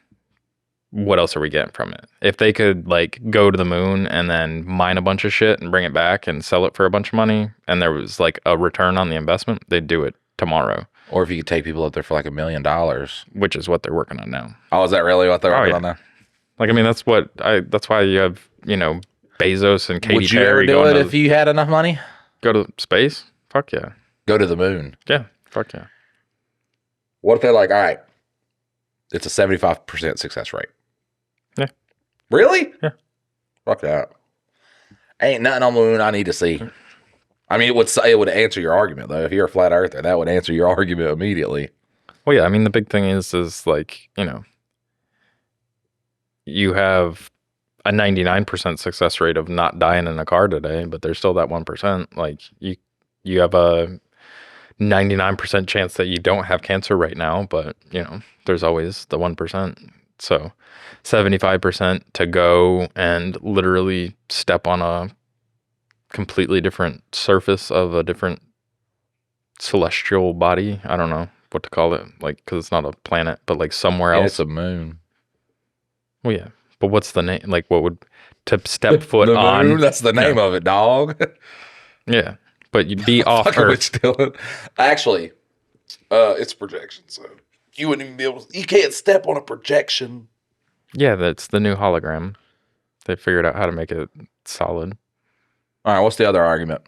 [SPEAKER 2] what else are we getting from it? If they could like go to the moon and then mine a bunch of shit and bring it back and sell it for a bunch of money, and there was like a return on the investment, they'd do it tomorrow.
[SPEAKER 1] Or if you could take people up there for like $1 million.
[SPEAKER 2] Which is what they're working on now.
[SPEAKER 1] Oh, is that really what they're working on now?
[SPEAKER 2] Like, I mean, that's why you have, Bezos and Katy Perry.
[SPEAKER 1] Would you ever do it if you had enough money?
[SPEAKER 2] Go to space? Fuck yeah.
[SPEAKER 1] Go to the moon?
[SPEAKER 2] Yeah, fuck yeah.
[SPEAKER 1] What if they're like, all right, it's a 75% success rate?
[SPEAKER 2] Yeah.
[SPEAKER 1] Really?
[SPEAKER 2] Yeah.
[SPEAKER 1] Fuck that. Ain't nothing on the moon I need to see. I mean, it would answer your argument, though. If you're a flat earther, that would answer your argument immediately.
[SPEAKER 2] Well, yeah, I mean, the big thing is like, you have a 99% success rate of not dying in a car today, but there's still that 1%. Like, you have a 99% chance that you don't have cancer right now, but, there's always the 1%. So 75% to go and literally step on a completely different surface of a different celestial body. I don't know what to call it, like, because it's not a planet, but like somewhere else.
[SPEAKER 1] It's a moon.
[SPEAKER 2] Well, yeah, but what's the name? Like, what would to step foot
[SPEAKER 1] the
[SPEAKER 2] on?
[SPEAKER 1] Moon? That's the name of it, dog.
[SPEAKER 2] Yeah, but you'd be off Earth.
[SPEAKER 1] Actually, it's projection, so you wouldn't even be able to. You can't step on a projection.
[SPEAKER 2] Yeah, that's the new hologram. They figured out how to make it solid.
[SPEAKER 1] All right, what's the other argument?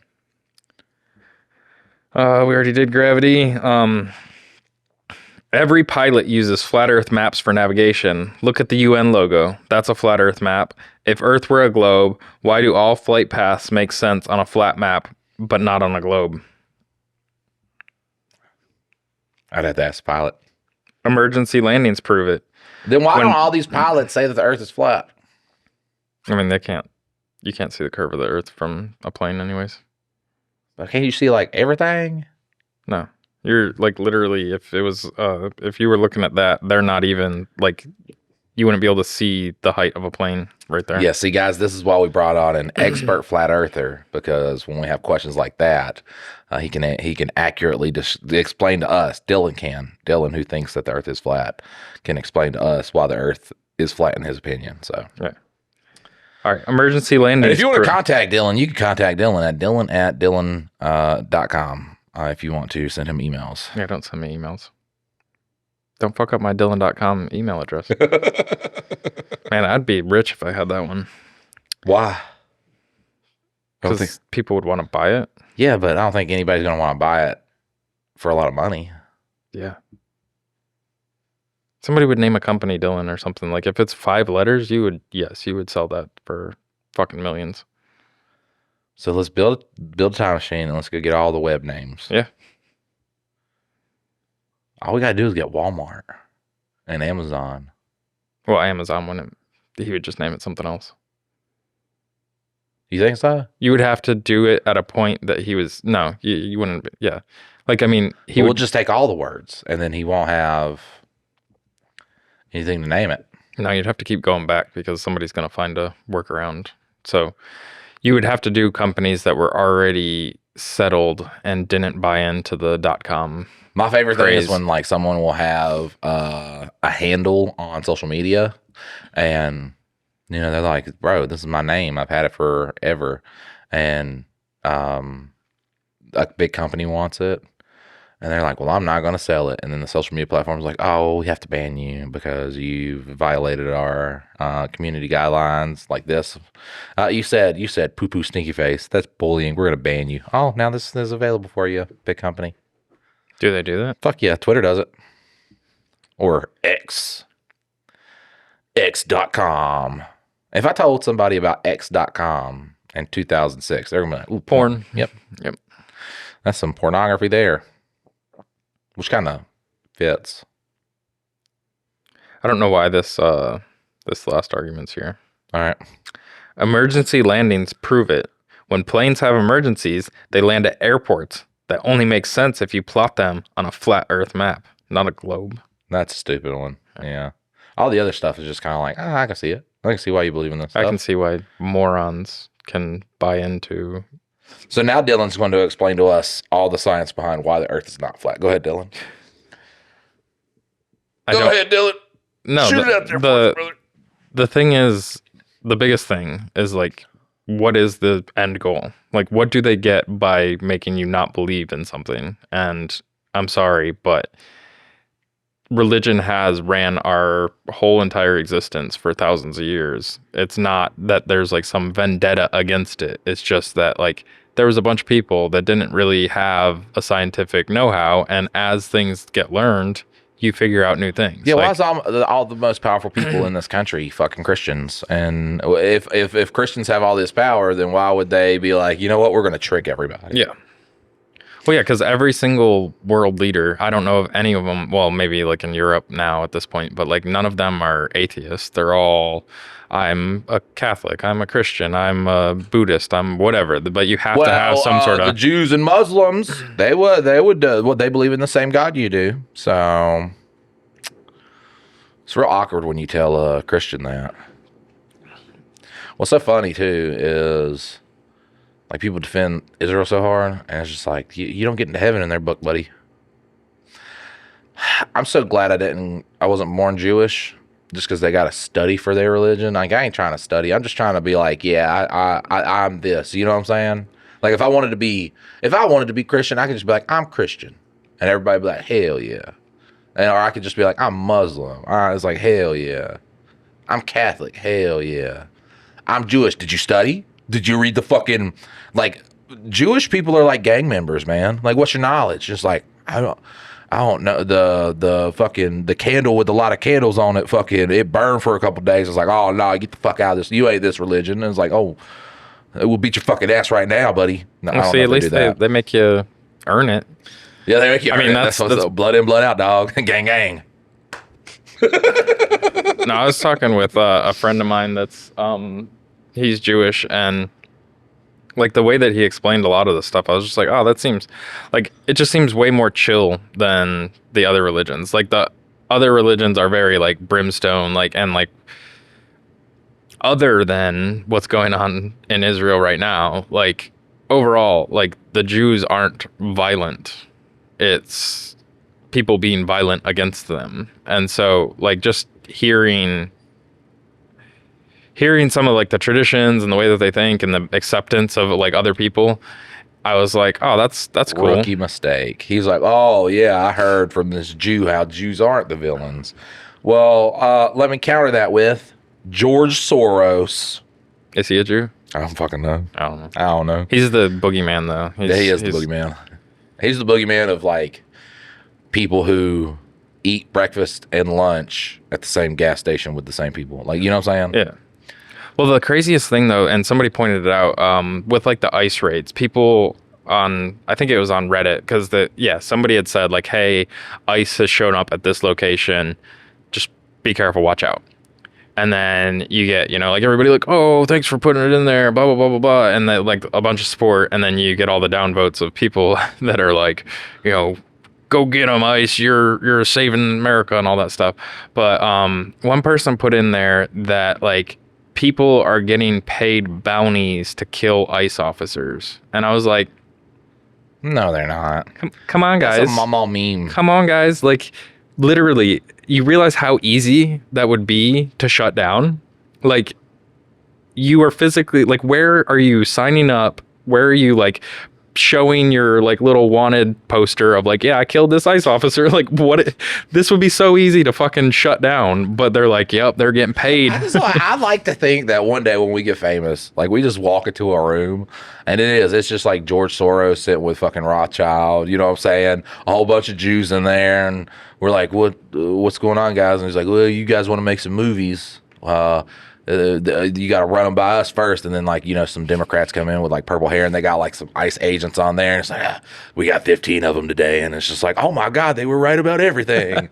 [SPEAKER 2] We already did gravity. Every pilot uses flat Earth maps for navigation. Look at the UN logo. That's a flat Earth map. If Earth were a globe, why do all flight paths make sense on a flat map, but not on a globe?
[SPEAKER 1] I'd have to ask the pilot.
[SPEAKER 2] Emergency landings prove it.
[SPEAKER 1] Then why don't all these pilots say that the Earth is flat?
[SPEAKER 2] I mean, they can't. You can't see the curve of the Earth from a plane anyways.
[SPEAKER 1] But can't you see like everything?
[SPEAKER 2] No. You're like literally, if it was, if you were looking at that, they're not even like, you wouldn't be able to see the height of a plane right there.
[SPEAKER 1] Yeah, see guys, this is why we brought on an expert flat earther, because when we have questions like that, he can accurately explain to us. Dylan, who thinks that the Earth is flat, can explain to us why the Earth is flat in his opinion. So
[SPEAKER 2] yeah. All right, emergency landing.
[SPEAKER 1] And if you want to contact Dylan, you can contact Dylan at dylan@dylan.com if you want to send him emails.
[SPEAKER 2] Yeah, don't send me emails. Don't fuck up my dylan.com email address. Man, I'd be rich if I had that one.
[SPEAKER 1] Why?
[SPEAKER 2] Because people would want to buy it.
[SPEAKER 1] Yeah, but I don't think anybody's going to want to buy it for a lot of money.
[SPEAKER 2] Yeah. Somebody would name a company Dylan or something. Like if it's 5 letters, you would sell that for fucking millions.
[SPEAKER 1] So let's build a time machine and let's go get all the web names.
[SPEAKER 2] Yeah.
[SPEAKER 1] All we gotta do is get Walmart and Amazon.
[SPEAKER 2] Well, Amazon wouldn't. He would just name it something else.
[SPEAKER 1] You think so?
[SPEAKER 2] You would have to do it at a point that he was. No, you wouldn't. Yeah. Like, I mean,
[SPEAKER 1] we'll just take all the words and then he won't have anything to name it.
[SPEAKER 2] No, you'd have to keep going back because somebody's going to find a workaround. So you would have to do companies that were already settled and didn't buy into the .com.
[SPEAKER 1] My favorite thing is when like someone will have a handle on social media and they're like, bro, this is my name. I've had it forever. And a big company wants it. And they're like, well, I'm not going to sell it. And then the social media platform is like, oh, we have to ban you because you've violated our community guidelines like this. You said poo-poo stinky face. That's bullying. We're going to ban you. Oh, now this is available for you, big company.
[SPEAKER 2] Do they do that?
[SPEAKER 1] Fuck yeah. Twitter does it. Or X.com. If I told somebody about X.com in 2006, they're going to be like, ooh,
[SPEAKER 2] porn.
[SPEAKER 1] Yep. That's some pornography there. Which kind of fits.
[SPEAKER 2] I don't know why this last argument's here.
[SPEAKER 1] All right.
[SPEAKER 2] Emergency landings prove it. When planes have emergencies, they land at airports. That only makes sense if you plot them on a flat Earth map, not a globe.
[SPEAKER 1] That's a stupid one. Yeah. All the other stuff is just kind of like, I can see it. I can see why you believe in this stuff.
[SPEAKER 2] I can see why morons can buy into.
[SPEAKER 1] So now Dylan's going to explain to us all the science behind why the Earth is not flat. Go ahead, Dylan. Go ahead, Dylan.
[SPEAKER 2] No,
[SPEAKER 1] shoot it out there for us, brother.
[SPEAKER 2] the thing is, the biggest thing is like, what is the end goal? Like, what do they get by making you not believe in something? And I'm sorry, but religion has ran our whole entire existence for thousands of years. It's not that there's like some vendetta against it. It's just that like there was a bunch of people that didn't really have a scientific know-how, and as things get learned, you figure out new things.
[SPEAKER 1] Yeah,
[SPEAKER 2] like,
[SPEAKER 1] why is all the most powerful people in this country fucking Christians? And if Christians have all this power, then why would they be like, you know what, we're going to trick everybody?
[SPEAKER 2] yeah. Well, yeah, because every single world leader, I don't know of any of them, well, maybe like in Europe now at this point, but like none of them are atheists. They're all, I'm a Catholic, I'm a Christian, I'm a Buddhist, I'm whatever. But you have to have some sort of...
[SPEAKER 1] The Jews and Muslims, they would they believe in the same God you do. So it's real awkward when you tell a Christian that. What's so funny too is like people defend Israel so hard, and it's just like you don't get into heaven in their book, buddy. I'm so glad I wasn't born Jewish, just because they got to study for their religion. Like I ain't trying to study. I'm just trying to be like, yeah, I'm this. You know what I'm saying? Like if I wanted to be Christian, I could just be like, I'm Christian, and everybody be like, hell yeah. Or I could just be like, I'm Muslim. It's like, hell yeah. I'm Catholic. Hell yeah. I'm Jewish. Did you study? Did you read the fucking, like, Jewish people are like gang members, man. Like, what's your knowledge? Just like, I don't know. The candle with a lot of candles on it, fucking, it burned for a couple days. It's like, oh, no, get the fuck out of this. You ain't this religion. And it's like, oh, it will beat your fucking ass right now, buddy. No,
[SPEAKER 2] well, see, at least they make you earn it.
[SPEAKER 1] Yeah, they make you earn it. That's blood in, blood out, dog. Gang, gang.
[SPEAKER 2] No, I was talking with a friend of mine that's, he's Jewish, and like the way that he explained a lot of the stuff, I was just like, oh, that seems like, it just seems way more chill than the other religions. Like the other religions are very like brimstone, like, and like other than what's going on in Israel right now, like overall, like the Jews aren't violent. It's people being violent against them. And so like just hearing some of like the traditions and the way that they think and the acceptance of like other people, I was like, oh, that's cool.
[SPEAKER 1] Rookie mistake. He's like, oh yeah, I heard from this Jew how Jews aren't the villains. Well, let me counter that with George Soros.
[SPEAKER 2] Is he a Jew?
[SPEAKER 1] I don't fucking know.
[SPEAKER 2] I don't know.
[SPEAKER 1] know.
[SPEAKER 2] He's the boogeyman though.
[SPEAKER 1] Yeah, he is the boogeyman. He's the boogeyman of like people who eat breakfast and lunch at the same gas station with the same people. Like, you know what I'm saying?
[SPEAKER 2] Yeah. Well, the craziest thing though, and somebody pointed it out, with like the ICE raids, people on, I think it was on Reddit, because somebody had said like, hey, ICE has shown up at this location, just be careful, watch out. And then you get, like everybody like, oh, thanks for putting it in there, blah, blah, blah, blah, blah. And then like a bunch of support. And then you get all the downvotes of people that are like, go get them, ICE, you're saving America and all that stuff. But one person put in there that like people are getting paid bounties to kill ICE officers. And I was like,
[SPEAKER 1] no, they're not.
[SPEAKER 2] Come on, guys.
[SPEAKER 1] That's a mama meme.
[SPEAKER 2] Come on, guys. Like, literally, you realize how easy that would be to shut down? Like, you are physically, like, where are you signing up? Where are you, like, showing your, like, little wanted poster of, like, yeah, I killed this ICE officer? Like, this would be so easy to fucking shut down. But they're like, yep, they're getting paid.
[SPEAKER 1] I'd like to think that one day when we get famous, like, we just walk into a room, and it's just like George Soros sitting with fucking Rothschild, you know what I'm saying? A whole bunch of Jews in there, and we're like, what's going on, guys? And he's like, well, you guys want to make some movies. You got to run them by us first. And then, like, some Democrats come in with, like, purple hair, and they got, like, some ICE agents on there. And it's like, we got 15 of them today. And it's just like, oh, my God, they were right about everything.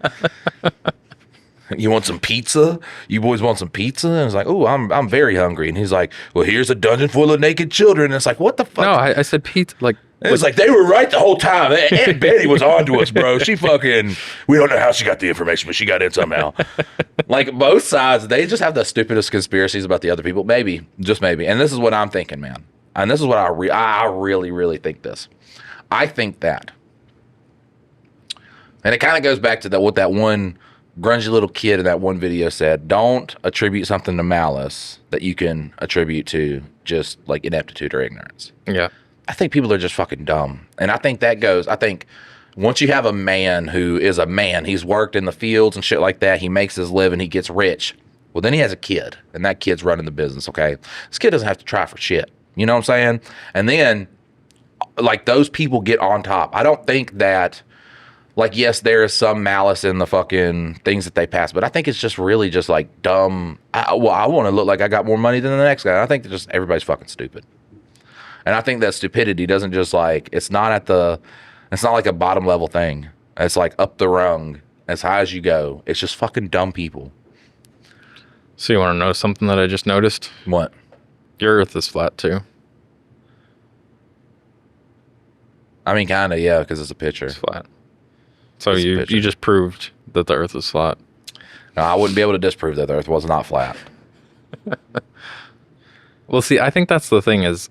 [SPEAKER 1] You want some pizza? You boys want some pizza? And it's like, oh, I'm very hungry. And he's like, well, here's a dungeon full of naked children. And it's like, what the fuck?
[SPEAKER 2] No, I said pizza. Like,
[SPEAKER 1] it's like, they were right the whole time. Aunt Betty was on to us, bro. She fucking, we don't know how she got the information, but she got it somehow. Like, both sides, they just have the stupidest conspiracies about the other people. Maybe, just maybe. And this is what I'm thinking, man. And this is what I really, really think this. I think that, and it kind of goes back to what that one grungy little kid in that one video said, don't attribute something to malice that you can attribute to just like ineptitude or ignorance.
[SPEAKER 2] Yeah.
[SPEAKER 1] I think people are just fucking dumb. And I think once you have a man who is a man, he's worked in the fields and shit like that, he makes his living, he gets rich. Well, then he has a kid, and that kid's running the business, okay? This kid doesn't have to try for shit. You know what I'm saying? And then, like, those people get on top. I don't think that, like, yes, there is some malice in the fucking things that they pass, but I think it's just really just, like, dumb. I want to look like I got more money than the next guy. I think that just everybody's fucking stupid. And I think that stupidity doesn't just, like, it's not like a bottom level thing. It's, like, up the rung as high as you go. It's just fucking dumb people.
[SPEAKER 2] So you want to know something that I just noticed?
[SPEAKER 1] What?
[SPEAKER 2] Your Earth is flat too.
[SPEAKER 1] I mean, kind of, yeah, because it's a picture.
[SPEAKER 2] It's flat. So you just proved that the Earth is flat.
[SPEAKER 1] No, I wouldn't be able to disprove that the Earth was not flat.
[SPEAKER 2] Well, see, I think that's the thing is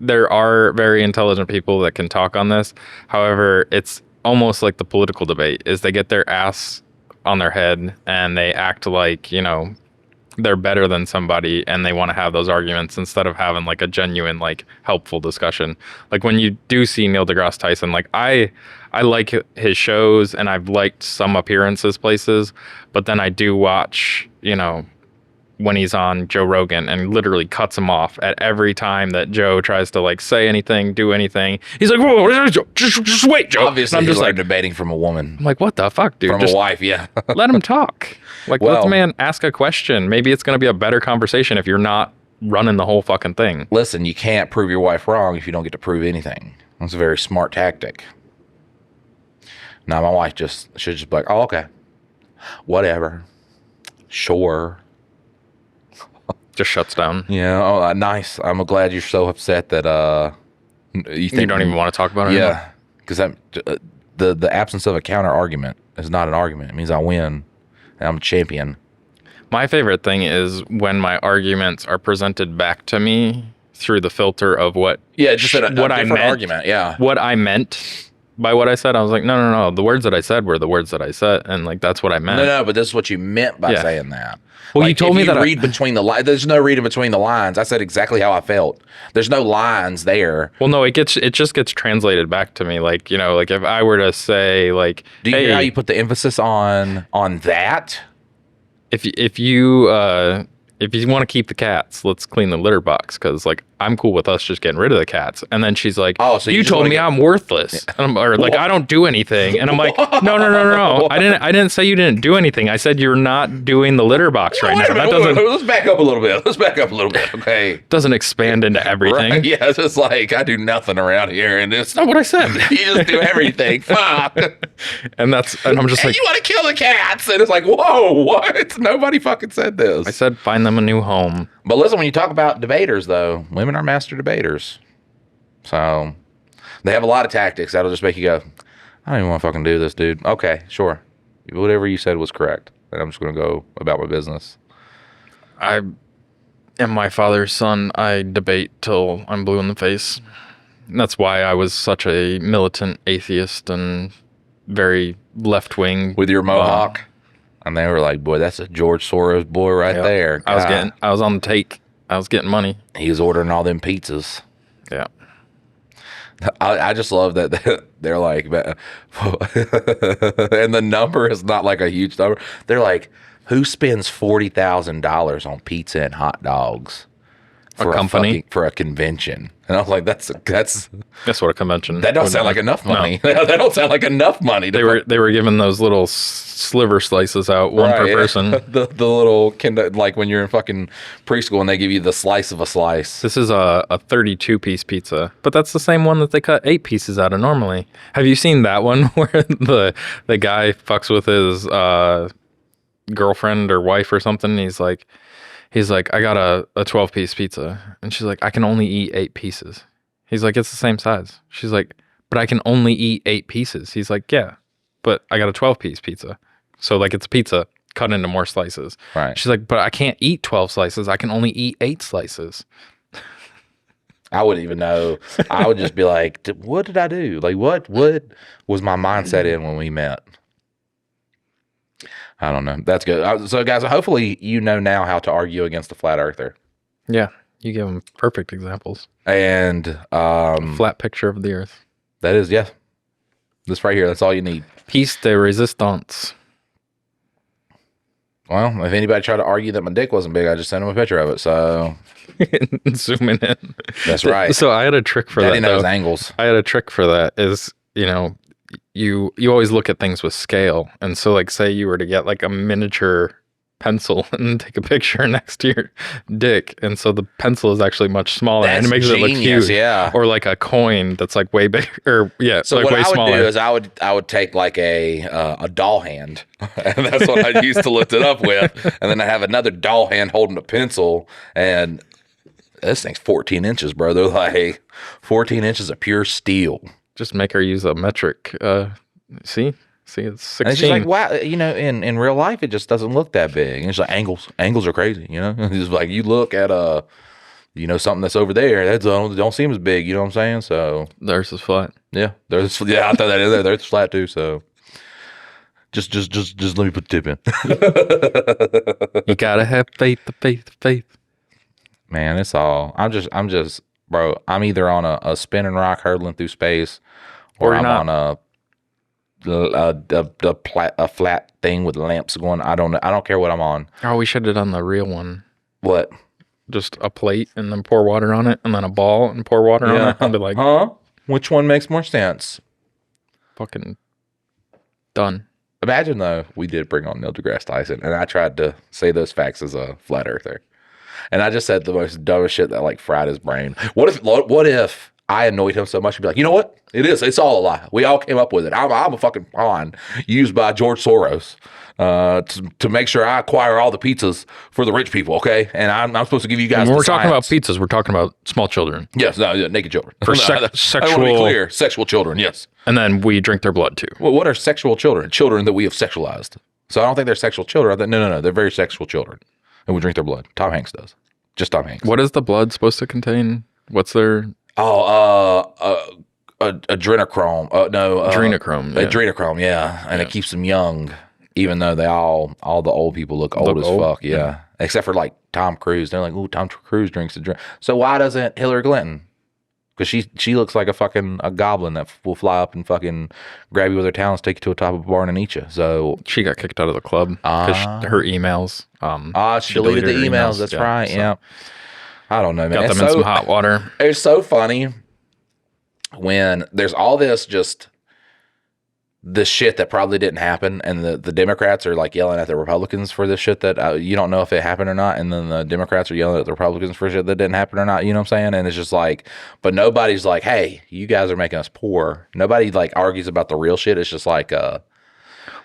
[SPEAKER 2] there are very intelligent people that can talk on this. However, it's almost like the political debate is they get their ass on their head and they act like, you know, they're better than somebody and they want to have those arguments instead of having like a genuine, like helpful discussion. Like when you do see Neil deGrasse Tyson, like I like his shows and I've liked some appearances places, but then I do watch, you know, when he's on Joe Rogan and literally cuts him off at every time that Joe tries to like say anything, do anything. He's like, whoa, just wait, Joe.
[SPEAKER 1] Obviously, I'm just like debating from a woman.
[SPEAKER 2] I'm like, what the fuck, dude?
[SPEAKER 1] From a wife, yeah.
[SPEAKER 2] Let him talk. Like, let the man ask a question. Maybe it's going to be a better conversation if you're not running the whole fucking thing.
[SPEAKER 1] Listen, you can't prove your wife wrong if you don't get to prove anything. That's a very smart tactic. Now, my wife should just be like, oh, okay. Whatever. Sure.
[SPEAKER 2] Just shuts down.
[SPEAKER 1] Yeah. Oh, nice. I'm glad you're so upset that you
[SPEAKER 2] don't even want to talk about it.
[SPEAKER 1] Yeah, because the absence of a counter argument is not an argument. It means I win, and I'm a champion.
[SPEAKER 2] My favorite thing is when my arguments are presented back to me through the filter of what.
[SPEAKER 1] Yeah, just a different argument. Yeah.
[SPEAKER 2] What I meant by what I said, I was like, no. The words that I said were the words that I said, and like that's what I meant.
[SPEAKER 1] No, but this is what you meant by saying that.
[SPEAKER 2] Well, like, you told me that
[SPEAKER 1] read between the lines. There's no reading between the lines. I said exactly how I felt. There's no lines there.
[SPEAKER 2] Well, no, it just gets translated back to me. Like, you know, like if I were to say like,
[SPEAKER 1] do you hear how you put the emphasis on that?
[SPEAKER 2] If you want to keep the cats, let's clean the litter box because like I'm cool with us just getting rid of the cats. And then she's like, oh, so you told me I'm worthless, or like I don't do anything. And I'm like, no. I didn't say you didn't do anything. I said you're not doing the litter box right now. That doesn't.
[SPEAKER 1] Let's back up a little bit. Okay.
[SPEAKER 2] Doesn't expand into everything.
[SPEAKER 1] Right? Yeah, it's just like I do nothing around here, and it's
[SPEAKER 2] not what I said.
[SPEAKER 1] You just do everything. Fuck.
[SPEAKER 2] And I'm just like,
[SPEAKER 1] you want to kill the cats, and it's like, whoa, what? Nobody fucking said this.
[SPEAKER 2] I said find them a new home.
[SPEAKER 1] But listen, when you talk about debaters, though, women are master debaters. So they have a lot of tactics that'll just make you go, I don't even want to fucking do this, dude. Okay, sure. Whatever you said was correct. And I'm just going to go about my business.
[SPEAKER 2] I am my father's son. I debate till I'm blue in the face. And that's why I was such a militant atheist and very left-wing.
[SPEAKER 1] With your mohawk? And they were like, boy, that's a George Soros boy right there. God.
[SPEAKER 2] I was on the take. I was getting money.
[SPEAKER 1] He was ordering all them pizzas.
[SPEAKER 2] Yeah.
[SPEAKER 1] I just love that they're like, and the number is not like a huge number. They're like, who spends $40,000 on pizza and hot dogs for
[SPEAKER 2] a company?
[SPEAKER 1] For a convention? And I was like, that's
[SPEAKER 2] what a convention.
[SPEAKER 1] That don't sound like enough money. No. That don't sound like enough money.
[SPEAKER 2] They were giving those little sliver slices out, one per person.
[SPEAKER 1] the little like when you're in fucking preschool and they give you the slice of a slice.
[SPEAKER 2] This is a 32-piece pizza, but that's the same one that they cut 8 pieces out of normally. Have you seen that one where the guy fucks with his girlfriend or wife or something? He's like, I got a 12-piece pizza. And she's like, I can only eat 8 pieces. He's like, it's the same size. She's like, but I can only eat 8 pieces. He's like, yeah, but I got a 12-piece pizza. So like it's a pizza cut into more slices.
[SPEAKER 1] Right.
[SPEAKER 2] She's like, but I can't eat 12 slices. I can only eat 8 slices.
[SPEAKER 1] I wouldn't even know. I would just be like, what did I do? Like, what was my mindset in when we met? I don't know. That's good. So, guys, hopefully you know now how to argue against the flat earther.
[SPEAKER 2] Yeah, you give them perfect examples.
[SPEAKER 1] And
[SPEAKER 2] Flat picture of the Earth.
[SPEAKER 1] that is, yeah. This right here, that's all you need.
[SPEAKER 2] Piece de resistance.
[SPEAKER 1] Well, if anybody tried to argue that my dick wasn't big, I just sent them a picture of it. So
[SPEAKER 2] Zooming in.
[SPEAKER 1] that's right.
[SPEAKER 2] So I had a trick for
[SPEAKER 1] Daddy
[SPEAKER 2] that.
[SPEAKER 1] knows
[SPEAKER 2] Though.
[SPEAKER 1] angles.
[SPEAKER 2] I had a trick for that. Is you always look at things with scale, and so like say you were to get like a miniature pencil and take a picture next to your dick, and so the pencil is actually much smaller, and it makes it look huge.
[SPEAKER 1] Yeah.
[SPEAKER 2] Or like a coin that's like way bigger, or
[SPEAKER 1] So
[SPEAKER 2] like
[SPEAKER 1] what
[SPEAKER 2] way
[SPEAKER 1] I would
[SPEAKER 2] smaller.
[SPEAKER 1] do is I would take like a doll hand, and that's what I used to lift it up with, and then I have another doll hand holding a pencil, and this thing's 14 inches, bro. They're like 14 inches of pure steel.
[SPEAKER 2] Just make her use a metric. See, it's 16.
[SPEAKER 1] And it's just like, wow, in real life, it just doesn't look that big. And it's like angles are crazy, It's just like you look at something that's over there, that don't seem as big, you know what I'm saying? So
[SPEAKER 2] Theirs is flat.
[SPEAKER 1] yeah, I throw that in there. There's flat too. So just let me put the tip in.
[SPEAKER 2] You gotta have faith.
[SPEAKER 1] Man, it's all. I'm just, bro. I'm either on a spinning rock hurtling through space, or I'm on a flat thing with lamps going. I don't know. I don't care what I'm on.
[SPEAKER 2] Oh, we should have done the real one.
[SPEAKER 1] What?
[SPEAKER 2] Just a plate and then pour water on it, and then a ball and pour water on it. I'd be like,
[SPEAKER 1] huh? Which one makes more sense?
[SPEAKER 2] fucking done.
[SPEAKER 1] Imagine though, we did bring on Neil deGrasse Tyson, and I tried to say those facts as a flat earther, and I just said the most dumbest shit that like fried his brain. What if I annoyed him so much, he'd be like, you know what? It's all a lie. We all came up with it. I'm a fucking pawn used by George Soros to make sure I acquire all the pizzas for the rich people, okay? And I'm supposed to give you guys
[SPEAKER 2] When
[SPEAKER 1] the
[SPEAKER 2] we're talking about
[SPEAKER 1] science.
[SPEAKER 2] pizzas, we're talking about small children.
[SPEAKER 1] Yes, naked children.
[SPEAKER 2] For
[SPEAKER 1] I want to be
[SPEAKER 2] sexual...
[SPEAKER 1] clear. Sexual children, yes.
[SPEAKER 2] And then we drink their blood too.
[SPEAKER 1] Well, what are sexual children? Children that we have sexualized. So I don't think they're sexual children. No. They're very sexual children. And we drink their blood. Tom Hanks does. Just Tom Hanks.
[SPEAKER 2] What is the blood supposed to contain? What's their...
[SPEAKER 1] Adrenochrome.
[SPEAKER 2] Adrenochrome. Yeah.
[SPEAKER 1] Adrenochrome, yeah. And it keeps them young, even though all the old people look old as fuck. Yeah. Except for like Tom Cruise. They're like, ooh, Tom Cruise drinks adrenaline. So why doesn't Hillary Clinton? Because she looks like a goblin that will fly up and fucking grab you with her talons, take you to the top of a barn and eat you. So
[SPEAKER 2] she got kicked out of the club because her emails.
[SPEAKER 1] She deleted the emails. That's right. So. Yeah. I don't know, man.
[SPEAKER 2] Got them in some hot water.
[SPEAKER 1] It's so funny when there's all this shit that probably didn't happen, and the Democrats are like yelling at the Republicans for this shit that you don't know if it happened or not, and then the Democrats are yelling at the Republicans for shit that didn't happen or not, you know what I'm saying? And it's just like, but nobody's like, hey, you guys are making us poor. Nobody like argues about the real shit. It's just like
[SPEAKER 2] well,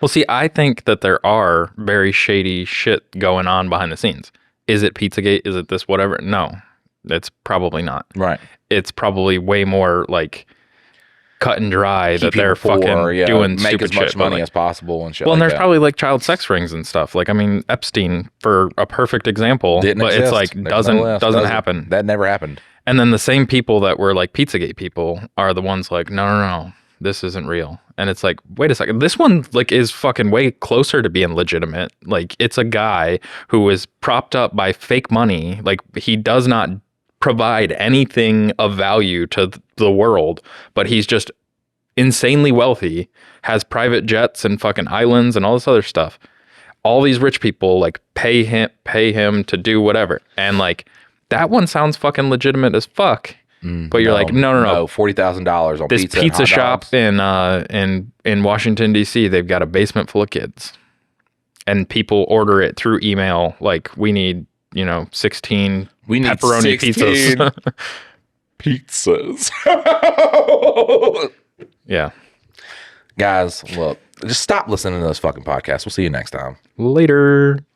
[SPEAKER 2] see, I think that there are very shady shit going on behind the scenes. Is it Pizzagate? Is it this whatever? No, it's probably not.
[SPEAKER 1] Right.
[SPEAKER 2] It's probably way more like cut and dry that they're fucking doing
[SPEAKER 1] make
[SPEAKER 2] stupid
[SPEAKER 1] as much
[SPEAKER 2] shit,
[SPEAKER 1] money as possible and shit.
[SPEAKER 2] Well,
[SPEAKER 1] like
[SPEAKER 2] and there's
[SPEAKER 1] that.
[SPEAKER 2] probably like child sex rings and stuff. Like, I mean, Epstein for a perfect example,
[SPEAKER 1] Didn't
[SPEAKER 2] but
[SPEAKER 1] exist.
[SPEAKER 2] it's like
[SPEAKER 1] There's no list.
[SPEAKER 2] doesn't happen.
[SPEAKER 1] That never happened.
[SPEAKER 2] And then the same people that were like Pizzagate people are the ones like, no, this isn't real. And it's like, wait a second, this one like is fucking way closer to being legitimate. Like, it's a guy who is propped up by fake money. Like, he does not provide anything of value to the world, but he's just insanely wealthy, has private jets and fucking islands and all this other stuff. All these rich people like pay him to do whatever. And like, that one sounds fucking legitimate as fuck. But you're like, no.
[SPEAKER 1] $40,000 on
[SPEAKER 2] this
[SPEAKER 1] pizza
[SPEAKER 2] shop in Washington D.C. They've got a basement full of kids, and people order it through email. Like, we need 16 pepperoni
[SPEAKER 1] 16
[SPEAKER 2] pizzas.
[SPEAKER 1] pizzas.
[SPEAKER 2] Yeah,
[SPEAKER 1] guys, look, just stop listening to those fucking podcasts. We'll see you next time.
[SPEAKER 2] Later.